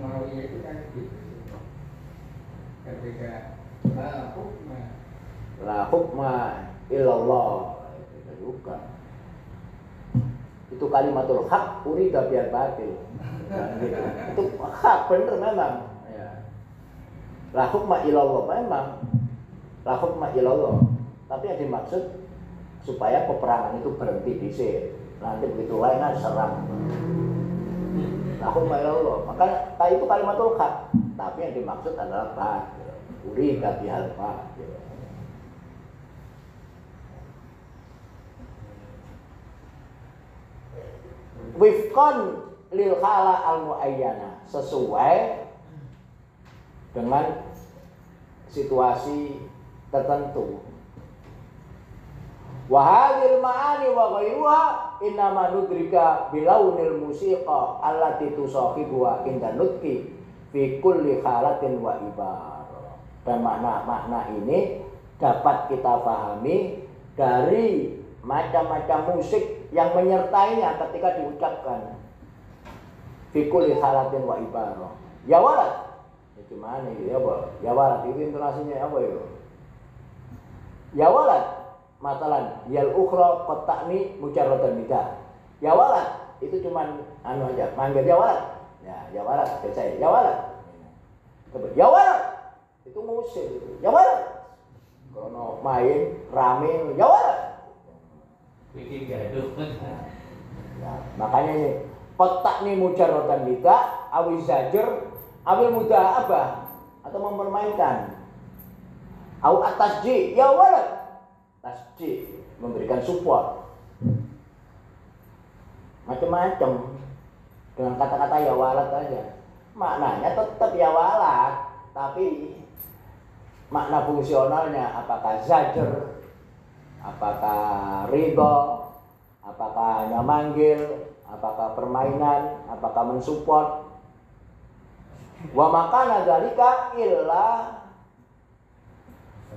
Muawiyah itu kan gitu. Ketika hukma La hukma illallah itu juga. Itu kalimatul hak urida biar batil. Nah, gitu. Itu hak bener memang. Ya. La hukma illallah memang. La hukma illallah. Tapi yang dimaksud supaya peperangan itu berhenti di sini. Nanti begitu lain serang. La hukma illallah. Maka itu kalimatul hak. Tapi yang dimaksud adalah batil. Urida biar batil. Wifqan lil hala al muayyana, sesuai dengan situasi tertentu. Wa hadhil ma'ani wa ghayruha innama nudrika bilaunil musiqa allati tusahibu inda nutqi fi kulli halatin wa ibarah. Dan makna-makna ini dapat kita pahami dari macam-macam musik yang menyertainya ketika diucapkan. Fikul halatin wa ibarah. Ya walad. Itu mana itu ya, Pak? Ya walad itu intonasinya apa itu? Ya walad. Matalan, yal ukhra qatta'ni mujarradan nida. Ya walad itu cuman anu aja, manggil ya walad. Ya walad biasa ya walad. Ya walad. Itu musik itu. Ya walad. Kalau main rame ya walad. Bikin gaduh. Ya, makanya ini kotak nih mujarrodan nida, awil zajer, awil muda'abah atau mempermainkan. Au atasji, ya walad. Tasji memberikan support. Macam-macam dengan kata-kata ya walad aja. Maknanya tetap ya walad, tapi makna fungsionalnya apakah zajer, apakah ridho, apakah hanya manggil, apakah permainan, apakah mensupport. Wa makana dzalika illa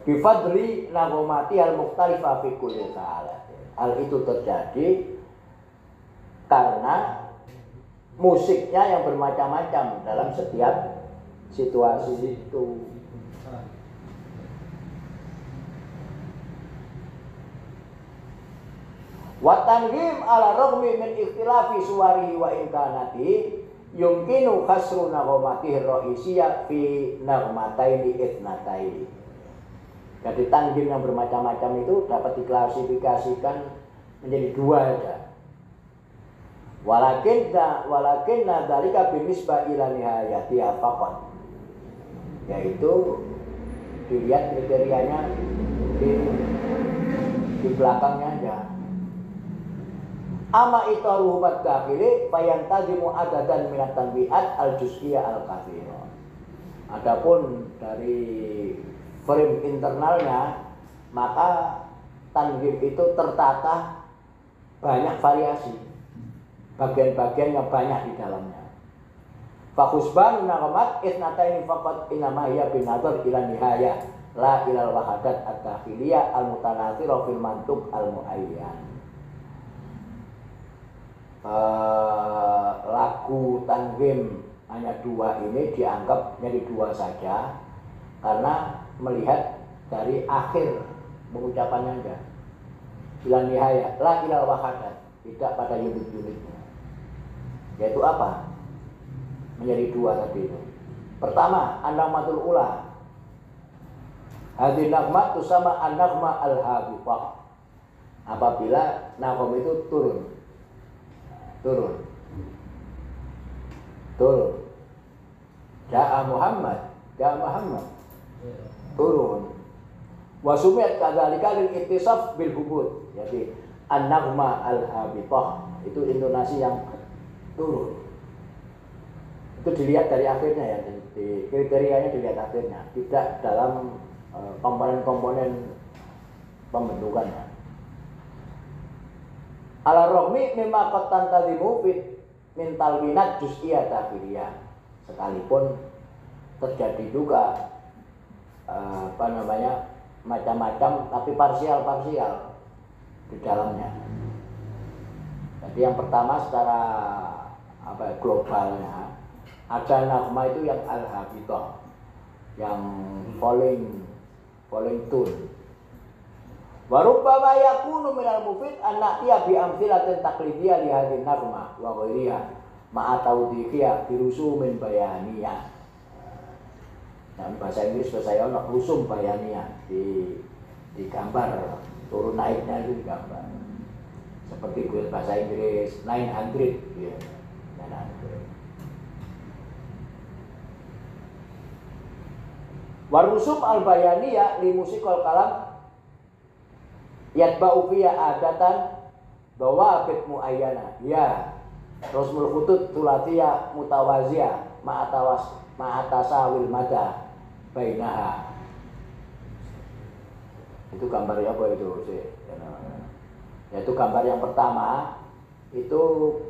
bifadli nagomati al-mukhtalifa fi kulli halat. Hal itu terjadi karena musiknya yang bermacam-macam dalam setiap situasi itu. Wa tanghim ala raghmi min ikhtilafi suwari wa imkanati yumkinu khasru nagomatihi ra'isiyah fi nagmataini ithnataini. Jadi tanghim yang bermacam-macam itu dapat diklasifikasikan menjadi dua aja. Walakinna dzalika binisbah ila nihayatiha faqat. Yaitu dilihat kriterianya di belakangnya aja. Ama itaruhumat dakhili fayantazimu adadan minat tanbiat al-juz'iyah al-kathira. Adapun dari frame internalnya, maka tanghim itu tertata banyak variasi, bagian-bagian yang banyak di dalamnya. Fakhusbanu naghamat isnataini faqat inama hiya binadhar ila nihayah la ilal wahadat at-dakhiliyah al-mutanathirah fil mantuq al-muayyan. Lagu tanghim hanya dua ini dianggap menjadi dua saja karena melihat dari akhir pengucapannya aja. Ila nihayah la ilal wahadat. tidak pada unit-unitnya. Yaitu apa? Menjadi dua tadi itu. Pertama, an-nagmatul ula. Hadhihi nagmah tusama an-nagmah al-habithah. Apabila nagom itu turun. Ja'a Muhammad turun. Wa sumiyat kadzalika lil ittisaf bil hubud. Jadi an-nagmah al-habithah itu intonasi yang turun. Itu dilihat dari akhirnya ya, di kriterianya dilihat akhirnya, tidak dalam komponen-komponen pembentukannya. Ala rohmi mimma qad tantadimu min talwinat juz'iyah takhiriyah. Sekalipun terjadi juga macam-macam tapi parsial di dalamnya. Jadi yang pertama secara globalnya ada nagma itu yang al-habithah, yang falling tune. Wa rubbama yakunu minal mufid an na'tiya bi amthilatin taqlidiyah li hadhihi nagma wa ghairiha ma'a tawdihiyah bi rusumin bayaniyah. Dalam bahasa Inggris bahasa ono rusum bayaniyah, di gambar turun naiknya itu digambar. Seperti bahasa Inggris 900 ya. 900. Warusum al-bayaniyah li musikal kalam yatba'u fiya adatan dawabit muayyana. Ya, rusmul khutut tulatiyah mutawaziyah ma'atasawil mada bainaha. Itu gambarnya apa itu sih? Yaitu gambar yang pertama itu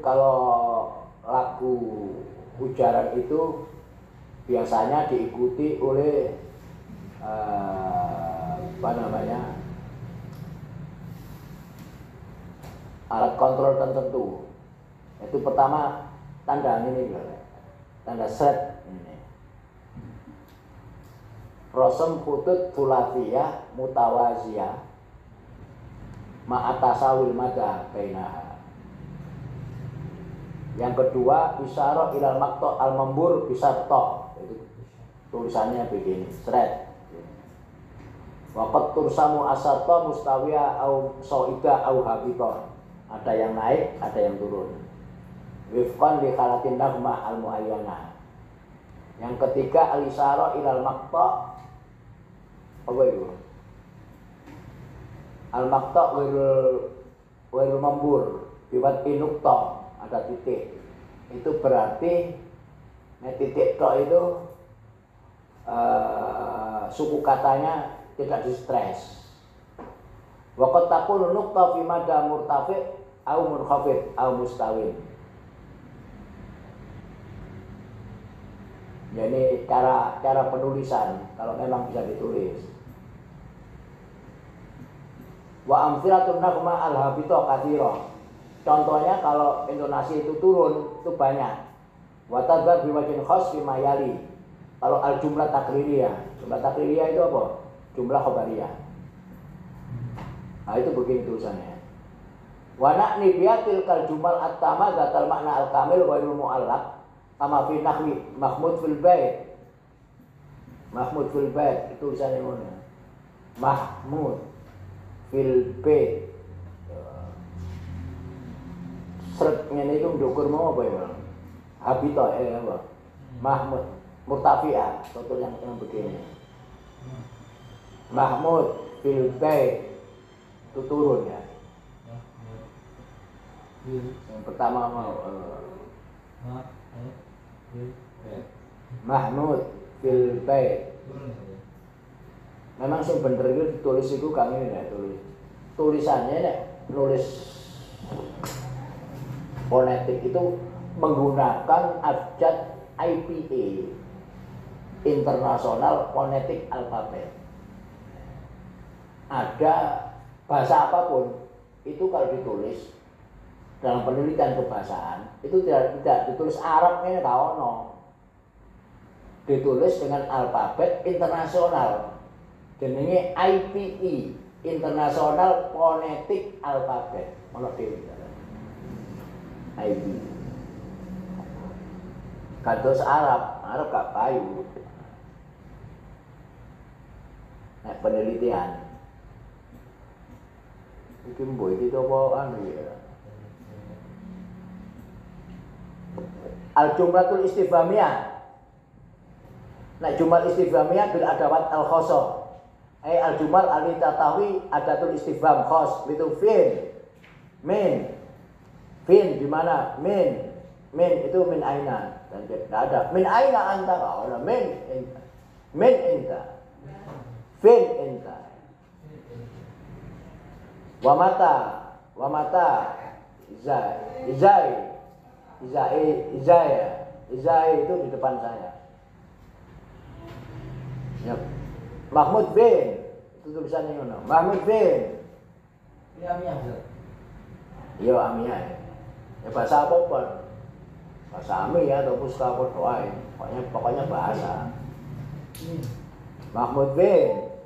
kalau lagu ujaran itu biasanya diikuti oleh alat kontrol tertentu. Itu pertama tanda ini, tanda set ini. Rosem khutut fulatiyah mutawaziyah ma'atasawil mada bainaha. Yang kedua isyarah ilal maqta' al mambur bisarta. Itu tulisannya begini, seret. Waqat tursamu asarta mustawiya au soida au habita. Ada yang naik, ada yang turun. Wifqan li khalatin nagmah al muayyana. Yang ketiga al-isyarah ilal maqta'. Apa itu? Al-maqta' wirul mambur biwat inukta, ada titik. Itu berarti titik tok itu suku katanya tidak distres. Waqat taqulu nuqta fi madda murtafi' au munkhafid au mustawin. Jadi cara penulisan kalau memang bisa ditulis. Wa amthilatun nagma al-habithah katsira. Contohnya kalau intonasi itu turun itu banyak. Wa tadbar biwajhin khas fi mayali. Kalau al-jumlah takririyah. Jumlah takririyah itu apa? Jumlah khabariyah. Nah itu begini tulisannya. Wa na'ni biatil kal jumal at-tama zatal makna al-kamil wa ilmu mu'allaq kama fi nahwi Mahmud fil bait. Mahmud fil bait itu tulisannya mana? Mahmud fil bait. Seretnya itu ndukur mau apa ya? Habita apa? Mahmud murtafi'ah, contoh yang begini. Mahmud fil bait itu turun ya. Yang pertama mau Mahmud fil bait. Memang sing bener itu ditulis itu kami nek tulis. Tulisannya nek nulis fonetik itu menggunakan abjad IPA, International Phonetic Alphabet. Ada bahasa apapun itu kalau ditulis dalam penelitian kebahasaan itu tidak ditulis Arabnya kaono, ditulis dengan alfabet internasional, jenenge IPE, International Phonetic Alphabet. Ono dhewe. Aidi. Kados Arab gak payu. Nek penelitian. Iki mbok iki apa anu ya. Al-jumlatul istifhamiyah. Nek jumal istifhamiyah bil adawat al-khosoh. Al-jumal al-tatawi adatul istifham khos itu fin. Min. Fin di mana? Min. Min itu min aina. Dan tidak ada. Min aina anta. Ada min enta. Min enta. Fin enta. Wa mata. Izai itu di depan saya. Ya. Mahmud bin itu tulisannya ngono. Mahmud bin. Ini Amiyah, Ustaz. Iya Amiyah. Ya bahasa apa pun. Bahasa Amiyah atau Puska apa doain. Pokoknya bahasa. Mahmud bin.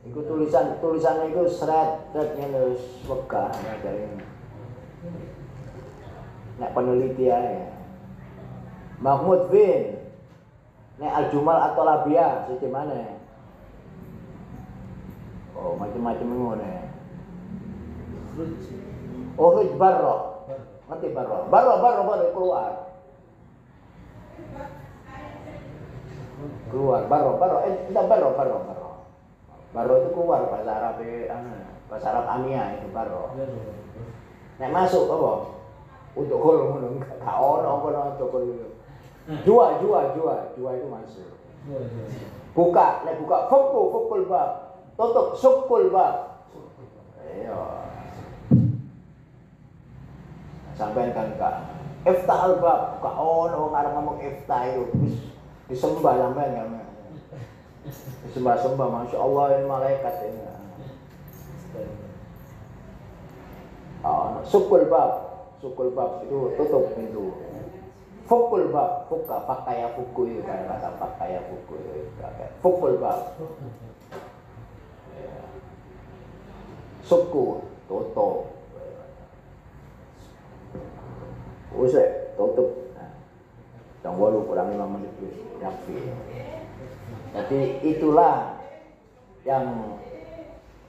Iku tulisannya itu seret-seretnya wis wegah dari nek penelitian. Mahmud bin. Nek al-jumal atau labia sing mana? Oh, macam-macam ngono. Oh, barro. Ngerti barro. Barro keluar. Keluar barro. Tidak barro. Barro itu keluar bahasa Arab bahasa Arab Amiyah itu barro. Nek masuk apa? Untuk gol ngono enggak ono apa untuk gol. Jua itu masuk. Buka, nek buka fukul bab. Tutup sukul bab. Iya. Sampai kan Kak. Iftah al-bab, Kak ono ngarep ngomong iftah itu wis disembah sampean ya. Disembah-sembah masyaallah ini malaikat ini. Sukul bab itu tutup itu. Fukul bab, fuka pakaya fuku itu kan kata pakaya fuku itu. Fukul bab. Suku tutup. Usai tutup. Yang walu kurang 5 menit yakfi. Jadi itulah yang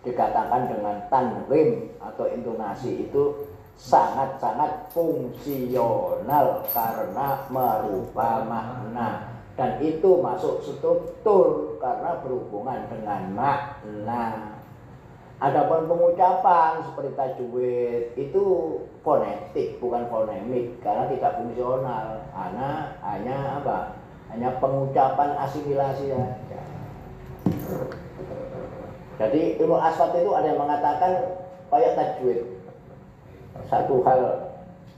dikatakan dengan tanwim atau intonasi itu sangat-sangat fungsional karena merubah makna dan itu masuk struktur karena berhubungan dengan makna. Adapun pengucapan seperti tajwid itu fonetik bukan fonemik karena tidak fungsional. Hanya apa? Hanya pengucapan asimilasi saja. Jadi ilmu aswat itu ada yang mengatakan kayak tajwid. Satu hal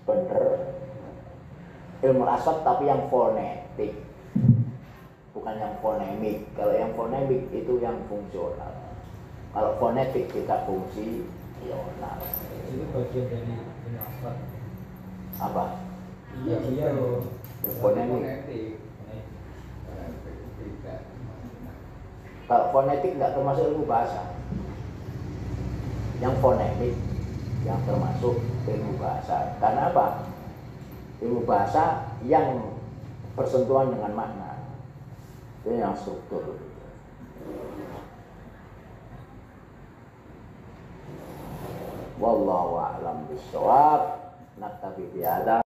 benar ilmu aswat tapi yang fonetik bukan yang fonemik. Kalau yang fonemik itu yang fungsional. Kalau fonetik kita fungsional. Itu bagian dari ilmu aswat. Apa? Iya loh. Fonemik. Kalau fonetik nggak termasuk ilmu bahasa. Yang fonemik yang termasuk ilmu bahasa. Karena apa? Ilmu bahasa yang bersentuhan dengan makna. Itu yang struktur. Wallahu a'lam bishawab. Naktabi bihadza.